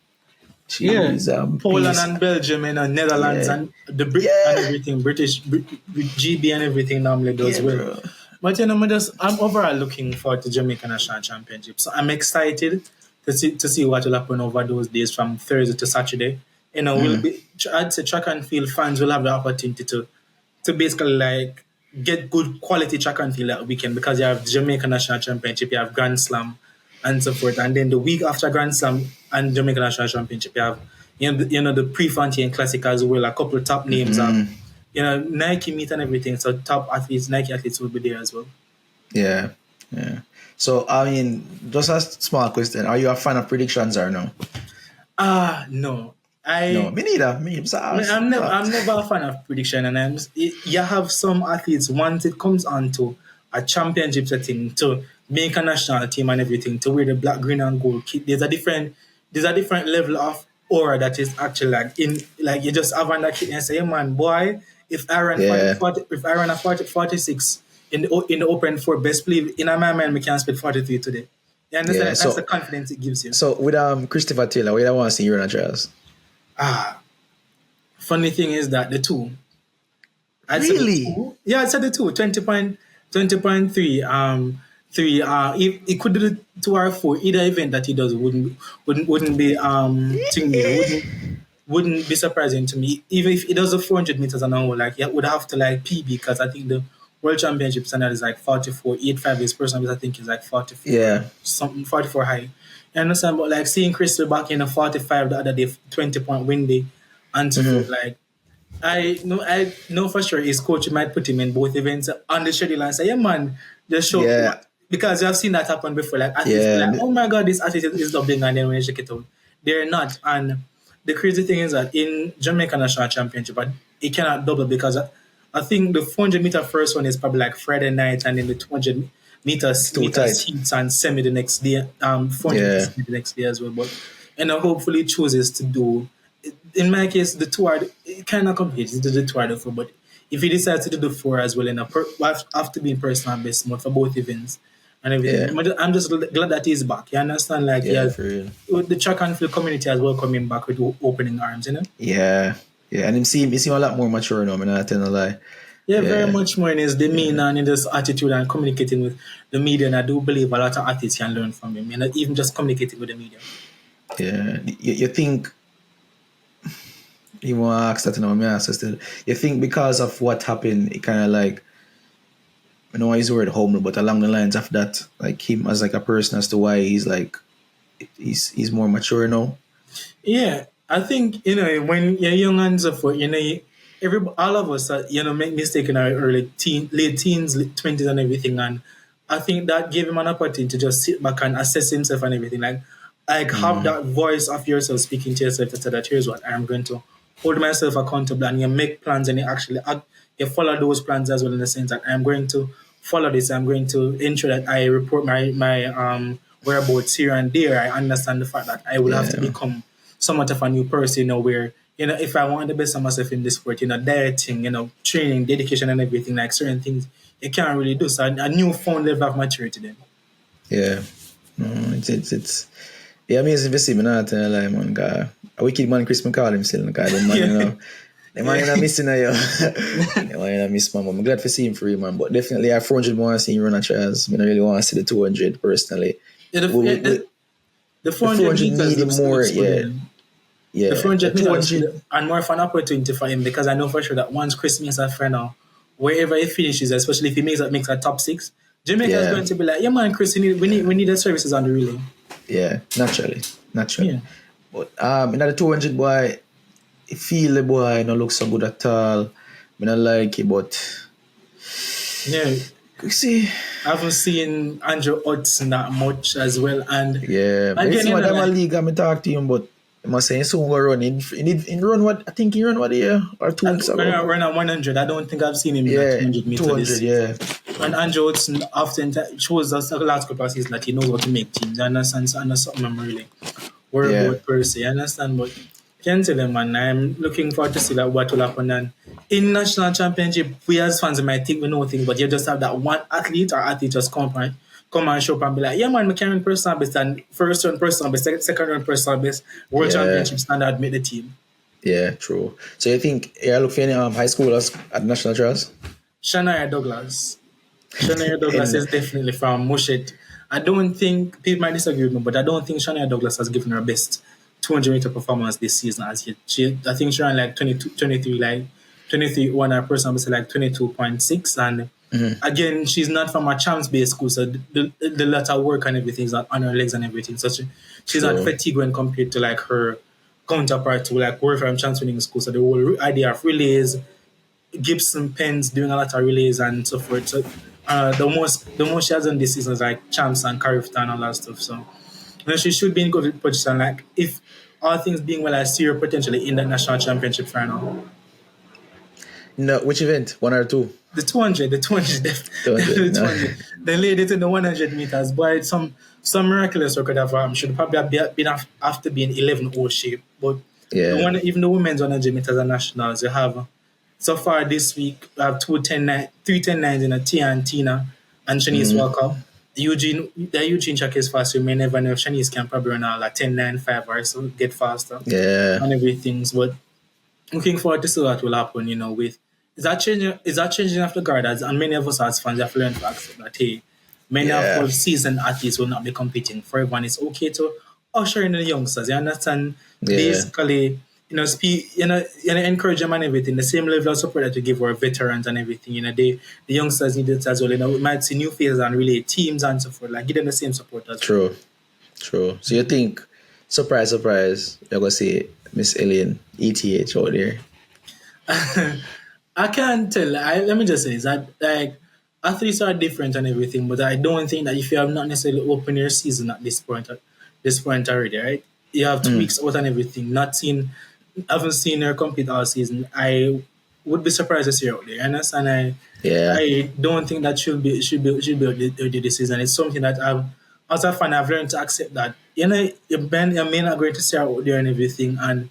Yeah,
Jeez,
Poland
peace.
and Belgium and Netherlands
Yeah.
and the Brit and
Yeah.
everything, GB and everything normally does
Yeah,
well.
bro.
But I'm overall looking forward to Jamaica National Championship. So I'm excited to see what will happen over those days from Thursday to Saturday. I'd say track and field fans will have the opportunity to basically like get good quality track and field that weekend because you have Jamaica National Championship, you have Grand Slam and so forth. And then the week after Grand Slam and Jamaica National Championship, you have the Prefontaine Classic as well. A couple of top names have Nike meet and everything. So top athletes, Nike athletes will be there as well.
Yeah. Yeah. So, I mean, just a small question. Are you a fan of predictions or no?
No.
No, me neither. Me, just ask.
I'm never a fan of prediction, and you have some athletes once it comes on to a championship setting to make a national team and everything to wear the black, green, and gold kit. There's a different level of aura that is actually like you just have on that kit and say, yeah, man, boy, if I run
Yeah.
46 in the open four, best believe in my mind we can split 43 today. You understand?
Yeah.
That's the confidence it gives you.
So with Christopher Taylor, we don't want to see you in a trials.
Funny thing is that the two.
Really?
I said the two. 20.3. Three. If he could do the 2 or 4, either event that he does wouldn't be to me. Wouldn't be surprising to me. Even if he does the 400 meters an hour, like he would have to like PB because I think the World Championship standard is like 44. 8.5 is personal, I think is like 44.
Yeah.
Something 44 high. You understand? But like seeing Crystal back in a 45 the other day, 20-point windy, and so forth, like I know for sure his coach might put him in both events on the schedule and say, yeah, man, just show.
Yeah.
Because you have seen that happen before. Like athletes be like, oh my God, this athlete is doubling, and then when you check it out, they're not. And the crazy thing is that in Jamaica National Championship, it cannot double because I think the 400-meter first one is probably like Friday night, and then the 200 meters heats and semi the next day. 400 meters the next day as well. But hopefully chooses to do. In my case, the 2 are kind of complicated to do the 2 are the 4, but if he decides to do the 4 as well, have to be in personal best mode for both events and everything. Yeah. I'm just glad that he's back. You understand? Like,
for real.
The track and field community as well coming back with opening arms, you know?
Yeah. Yeah, and he seems a lot more mature now, I'm not telling a lie.
Yeah, very much more in his demeanor and in his attitude and communicating with the media, and I do believe a lot of athletes can learn from him, even just communicating with the media.
Yeah. You think... You want to ask that, still. You think because of what happened, it kind of like, I don't want to use the word humble, but along the lines of that, like him as like a person as to why he's like, he's more mature now?
Yeah, I think, when you're young and so forth, all of us, make mistakes in our late teens, late 20s and everything. And I think that gave him an opportunity to just sit back and assess himself and everything. Like have that voice of yourself speaking to yourself to say that here's what I'm going to hold myself accountable, and you make plans and you actually you follow those plans as well, in the sense that I'm going to follow this. I'm going to ensure that I report my whereabouts here and there. I understand the fact that I will have to become somewhat of a new person, where if I want the best of myself in this sport, dieting, training, dedication, and everything, like certain things you can't really do. So a newfound level of maturity then.
Yeah, it's amazing to see me not telling a lie, man. God, a wicked man, Chris McCall himself, God, the man, the man missing you. The man miss, man. I'm glad to see him for you, man. But definitely, at 400, want to see you run a trials. I don't really want to see the 200 personally.
Yeah, the 400 meters
more,
yeah. The 400 meters and more of an opportunity for him, because I know for sure that once Chris makes a final, wherever he finishes, especially if he makes a top 6, Jamaica is going to be like, yeah, man, Chris, we need the services on the relay.
Yeah, naturally.
Yeah.
But another 200 boy, I feel the boy not look so good at all. I don't like it, but
yeah.
You see,
I haven't seen Andrew Hudson that much as well, and
yeah, but it's what I'm league. I'm talk to him, but I must say soon go run. He run what? I think he run what year or 2 weeks ago.
Run at 100. I don't think I've seen him in 200 meters.
200, yeah.
And Andrew Hudson often shows us the last couple of seasons that he knows how to make teams. You understand? So, and that's something I'm really worried about per se. You understand? But can't tell them, man. I'm looking forward to see that what will happen. And in national championship, we as fans might think we know things, but you just have that one athlete or athlete just come come and show up and be like, yeah man, we can run personal best and first run personal best, second run personal best, world
Yeah.
championship standard make the team.
Yeah, true. So you think you look for any high schoolers at national trials?
Shania Douglas. Shania Douglas
And
is definitely from Mushet. I don't think people might disagree with me, but I don't think Shania Douglas has given her best 200-meter performance this season as yet. I think she ran like 22, 23, like 23, won her personal best like 22.6. And again, she's not from a champs-based school, so the lot of work and everything is on her legs and everything. So she's not
true.
fatigued when compared to like her counterpart to like work from champs winning school. So the whole idea of relays, Gibson Pens doing a lot of relays and so forth. So the most she has done this season is like champs and Carifta and all that stuff. So she should be in good position. Like if all things being well, I see her potentially in the national championship final.
No, which event? 1 or 2?
The 200, the 200,
200,
the
no.
200. Then laid it in the 100 meters. But some miraculous record of should probably have been after being 11-0 shape. But
Yeah.
even the women's 100 meters and nationals, you have so far this week, we have 3:10.9s in a Tia and Tina and Shanice Walker. The Eugene track is fast. You may never know if Shanice can probably run out like 10.95 or so, get faster
Yeah.
and everything. But looking forward to see what will happen, with is that changing after guard and many of us as fans have learned to accept that many
Yeah.
of our seasoned athletes will not be competing forever and it's okay to usher in the youngsters. You understand?
Yeah.
Basically, encourage them and everything. The same level of support that we give our veterans and everything. The youngsters need it as well. We might see new faces and relay teams and so forth. Like give them the same support as well.
True. So you think, surprise, you're gonna see Miss Alien ETH out there?
I can't tell. Let me just say is that like athletes are different and everything, but I don't think that if you have not necessarily opened your season at this point already, right? You have 2 weeks out and everything. Haven't seen her compete all season. I would be surprised to see her out there. Understand? I don't think that should be out there this season. It's something that as a fan I've learned to accept that. You may not going to see her out there and everything and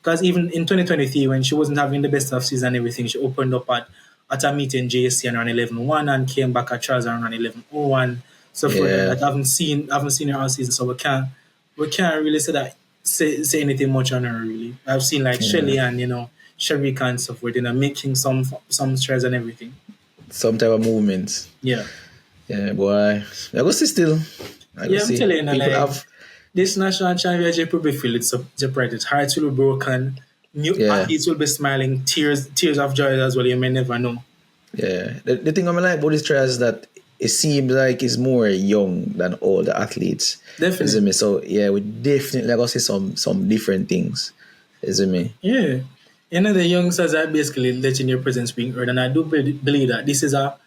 because even in 2023, when she wasn't having the best of season and everything, she opened up at a meet in JSC and ran 11.1 and came back at trials and ran 11.01. So for that, I haven't seen her all season, so we can't really say anything much on her really. I've seen like Shelly and Sharika and so forth, making some strides and everything.
Some type of movements.
Yeah.
Yeah, boy. I go see still.
I'm telling you, this national championship will be filled with surprises. Hearts will be broken. New athletes will be smiling. Tears of joy as well. You may never know.
Yeah. The thing I like about this trial is that it seems like it's more young than all the athletes.
Definitely.
Isn't it? So yeah, we definitely going to see some different things. Isn't it?
Yeah. The youngsters are basically letting their presence being heard. And I do believe that this is a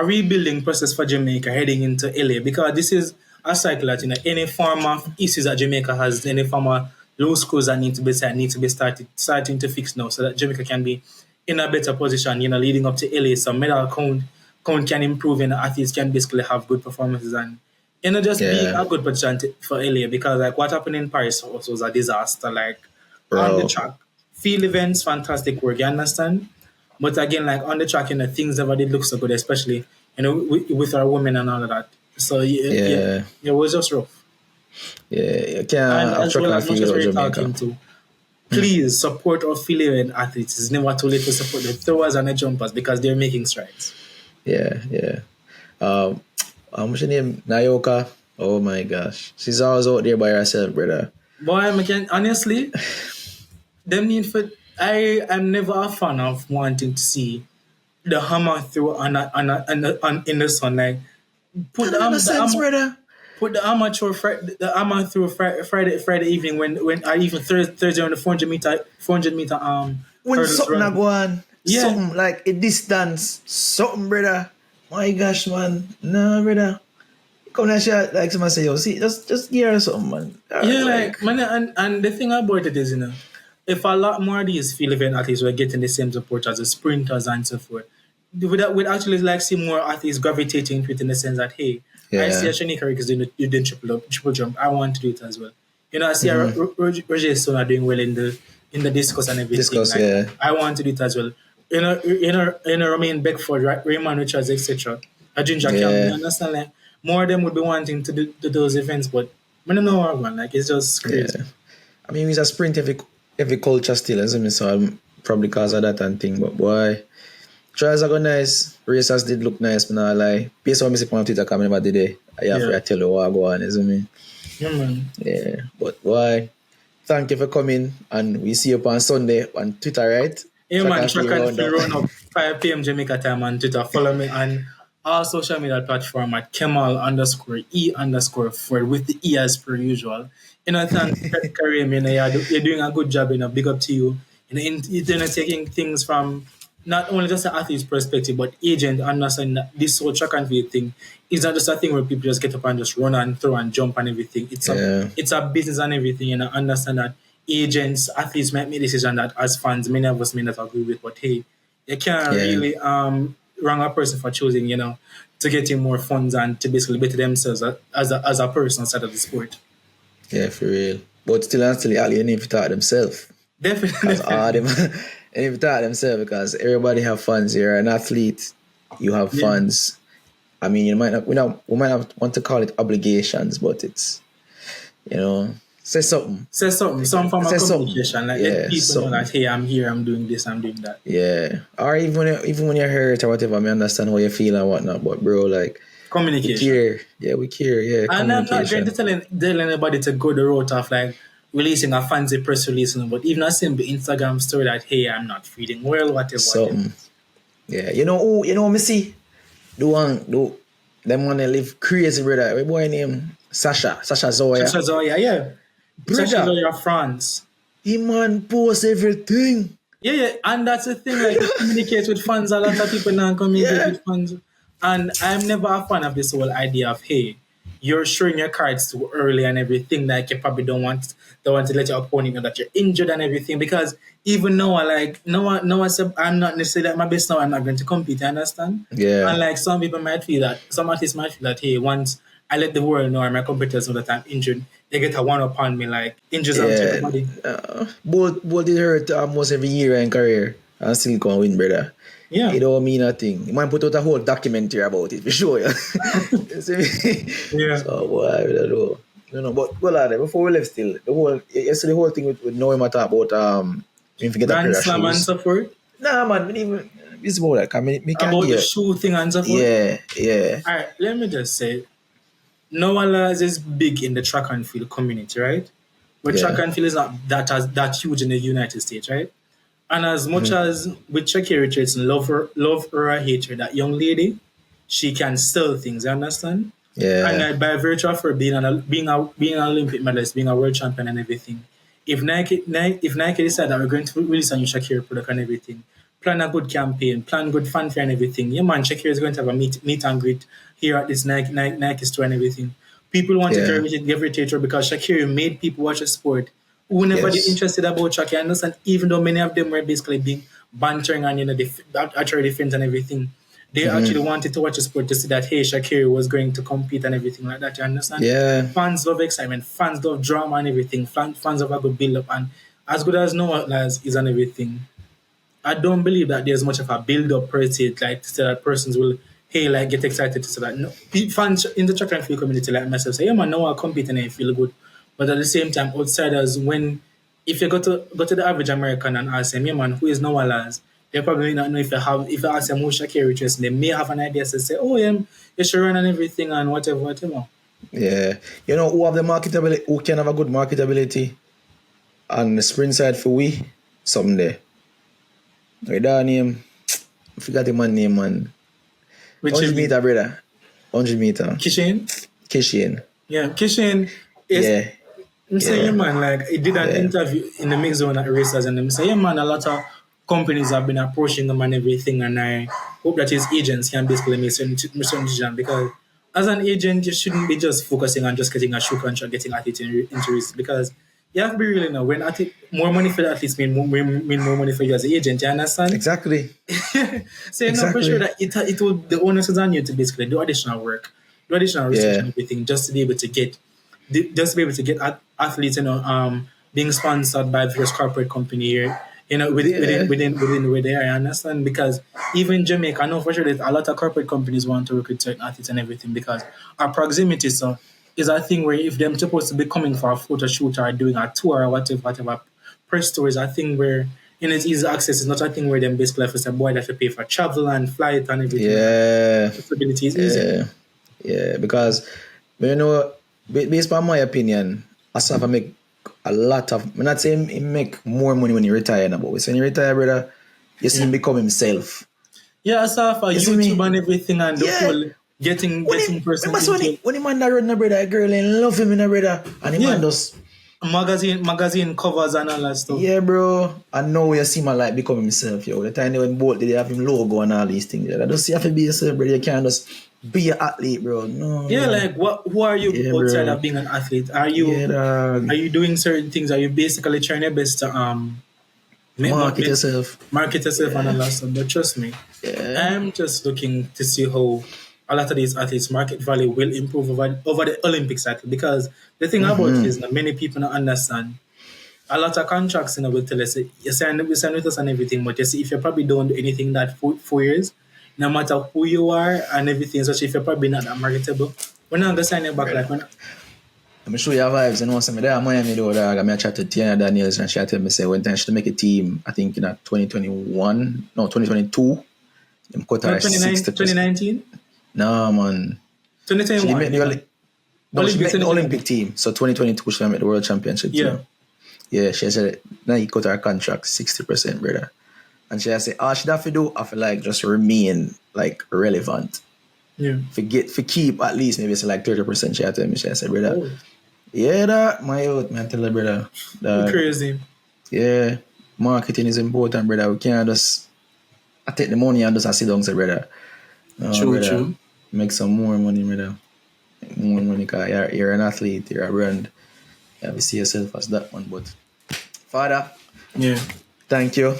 rebuilding process for Jamaica heading into LA because this is a cycle that any form of issues that Jamaica has, any form of low screws that need to be starting to fix now, so that Jamaica can be in a better position. Leading up to LA, so medal count can improve, and athletes can basically have good performances and just be a good position for LA because like what happened in Paris also was a disaster. Like on the track, field events, fantastic work. You understand? But again, like on the track, things never did look so good, especially with our women and all of that. So it was just rough.
Yeah, you can't
and as well as much as we're
Jamaica.
talking to, please support our affiliate athletes. It's never too late to support the throwers and the jumpers because they're making strides.
Yeah. What's her name? Nayoka. Oh my gosh, she's always out there by herself, brother.
Boy, honestly, them need for. I am never a fan of wanting to see the hammer throw on in the sun. Like put
brother.
Put the amateur through Friday evening when even Thursday on the 400 meter
when something
run.
go on,
Yeah.
something like a distance, something, brother. My gosh, man, no, brother. Come and share like someone say, yo, see, just give her something, man.
Man, and the thing about it is, if a lot more of these field event athletes were getting the same support as the sprinters and so forth, we'd actually like see more athletes gravitating to it in the sense that, hey, I see a Shanika Rick is doing triple jump. I want to do it as well. I see Roger Stone doing well in the discus and everything. I want to do it as well. Romain Beckford, Raymond Richards, etc. A Ginger Campbell, you understand? Like, more of them would be wanting to do those events, but I don't know how man. Like it's just
Yeah.
crazy.
I mean, it's a sprint every culture still, isn't it? So I'm probably cause of that and thing. But boy, trials are go nice. Racers did look nice, but not lie. Based on me see on Twitter coming about the day. I have to tell you what go on, isn't it?
Yeah, man.
Yeah. But boy, thank you for coming, and we see you on Sunday on Twitter, right?
Yeah, man. Track and
Roundup.
field run up 5 p.m. Jamaica time on Twitter. Follow me on all social media platform at Kemal_E_Forde with the E as per usual. Thanks, Kareem. You're doing a good job. Big up to you. You're taking things from not only just the athlete's perspective, but agent understand that this whole track and field thing is not just a thing where people just get up and just run and throw and jump and everything. It's a business and everything, and I understand that agents, athletes might make decisions that as fans, many of us may not agree with, but hey, you can't really wrong a person for choosing, to get in more funds and to basically better themselves as a person outside of the sport.
Yeah, for real. But still and still, Ali, need to talk themselves.
Definitely.
They need to talk themselves because everybody have funds. You're an athlete, you have funds. I mean, we might not want to call it obligations, but it's, say something.
Say something. Some form of communication. Like let people know that, hey, I'm here, I'm doing this, I'm doing that.
Yeah. Or even when you're hurt or whatever, I understand how you feel and whatnot. But bro, like
communication.
We care. Yeah, we care. Yeah.
And I'm not going to tell anybody to go the route of like releasing a fancy press release, but even a simple Instagram story that, hey, I'm not feeling well, whatever.
Something. Yeah. You know me see? Them want to live crazy, brother. What boy name? Sasha Zoya.
Sasha Zoya, yeah.
Brother.
Sasha Zoya France.
He man posts everything.
Yeah, and that's the thing, like, you communicate with fans, a lot of people now communicate with fans. And I'm never a fan of this whole idea of, hey, you're showing your cards too early and everything, like you probably don't want to let your opponent know that you're injured and everything, because even now, like, I'm not necessarily at my best now, I'm not going to compete, you understand?
Yeah.
And like some people might feel that, some artists might feel that, hey, once I let the world know or my competitors know that I'm injured, they get a one upon me, like injuries on everybody.
Both did hurt almost every year in career and still gonna win, brother.
Yeah.
It don't mean nothing. You might put out a whole documentary about it for sure. You see me?
Yeah.
So boy, I don't know. No, but well, before we left still, the whole thing with Noema talk about if you get
Grand Slam and so forth.
Nah, man, it's more like me can't
about
hear.
The shoe thing and so forth.
Yeah.
Alright, let me just say, Noah Laws is big in the track and field community, right? But track and field is not that huge in the United States, right? And as much as with Shakira Richardson, love her or hate her, that young lady, she can sell things, you understand?
Yeah.
And by virtue of her being an Olympic medalist, being a world champion and everything, if Nike decide that we're going to release a new Shakira product and everything, plan a good campaign, plan good fanfare and everything, yeah man, Shakira is going to have a meet and greet here at this Nike store and everything. People want to gravitate her because Shakira made people watch a sport who never been interested about Shakira. I understand, even though many of them were basically being bantering and actually defense and everything, they actually wanted to watch a sport to see that, hey, Shakira was going to compete and everything like that. You understand?
Yeah.
Fans love excitement. Fans love drama and everything. Fans love a good build up. And as good as Noah Laws is and everything, I don't believe that there's much of a build up per se, like to say that persons will, hey, like get excited to say that. No, fans in the track and field community like myself say, yeah man, Noah competing and feel good. But at the same time, outsiders, if you go to the average American and ask them, yeah man, who is Noah Laws? They probably not know if you ask them who Shakira Richardson, they may have an idea to say, oh yeah, you should run and everything and whatever.
Yeah. Who have the marketability, who can have a good marketability on the sprint side for we someday. Wait, that name, I forgot the man name, man. 100 meter, brother. 100 meter. Kishin.
Yeah, Kishin is. I'm saying, man, like, he did an interview in the mix zone at Racers, and I'm saying, man, a lot of companies have been approaching him and everything, and I hope that his agents can basically make certain decisions, because as an agent, you shouldn't be just focusing on just getting a shoe contract, getting athletes injuries, because you have to be really know when more money for the athletes mean more money for you as an agent. You understand?
Exactly.
So you're not for sure that it will, the onus is on you to basically do additional work, do additional research and everything, just to be able to get athletes, being sponsored by various corporate company here within where they are. I understand, because even Jamaica, I know for sure that a lot of corporate companies want to recruit certain athletes and everything, because our proximity so is a thing where if they're supposed to be coming for a photo shoot or doing a tour or whatever press tour is a thing where it's easy access. It's not a thing where them basically have to say, boy, they have to pay for travel and flight and everything.
Yeah.
Accessibility is easy.
Yeah, because based on my opinion, Asafa make a lot of. I'm not saying he make more money when he retire now, but when he retire, brother, you see him become himself.
Yeah, so for YouTube and everything and the whole getting person.
Remember when the man that run, brother, a girl and love him, brother, and the man does
magazine covers and all that stuff.
Yeah, bro. I know you see my like become himself, yo. The time they went both, they have him logo and all these things. I just see you have to be yourself, bro. You can't just be an athlete, bro. No.
Yeah, like who are you outside of being an athlete? Are you doing certain things? Are you basically trying your best to
market yourself
and all that stuff? But trust me, I'm just looking to see how a lot of these athletes' market value will improve over the Olympic cycle, because the thing about it is that many people don't understand. A lot of contracts will tell us, you sign with us and everything, but you see, if you probably don't do anything that 4 years, no matter who you are and everything, especially if you're probably not that marketable, we're not going to sign you back like we're not.
I'm sure your vibes, you know, some of them Miami though, dog. I mean, I chatted to Tiana Daniels and she had told me, say, when time she to make a team, I think in 2022, I'm cut her
2019?
No, man.
2021?
She made the Olympic team. So 2022, she made the World Championship team. Yeah, she said, now he cut her contract 60%, brother. And she said, all she have to do, I feel like, just remain, like, relevant.
Yeah.
For keep at least, maybe it's like 30%, she had to tell me. She said, brother, yeah, that, my youth, man, tell her, brother.
Crazy.
Yeah, marketing is important, brother. We can't just, I take the money and just sit down and say, brother.
True.
Make some more money, brother. Make more money, because you're an athlete, you're a brand. You have to see yourself as that one, but Father, thank you.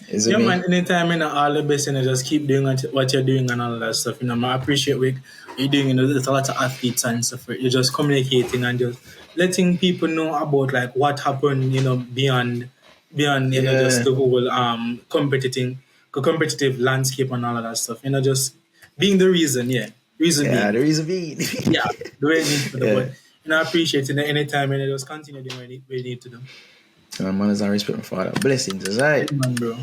Man, anytime, all the best, just keep doing what you're doing and all that stuff. I appreciate what you're doing. There's a lot of athletes and stuff. You're just communicating and just letting people know about like what happened, beyond just the whole competitive landscape and all of that stuff. Just being the reason, the reason being. The way it needs to do. But I appreciate it anytime, and just continue doing what you need to do.
Man, is respect my father. Blessings, right?
Man, bro.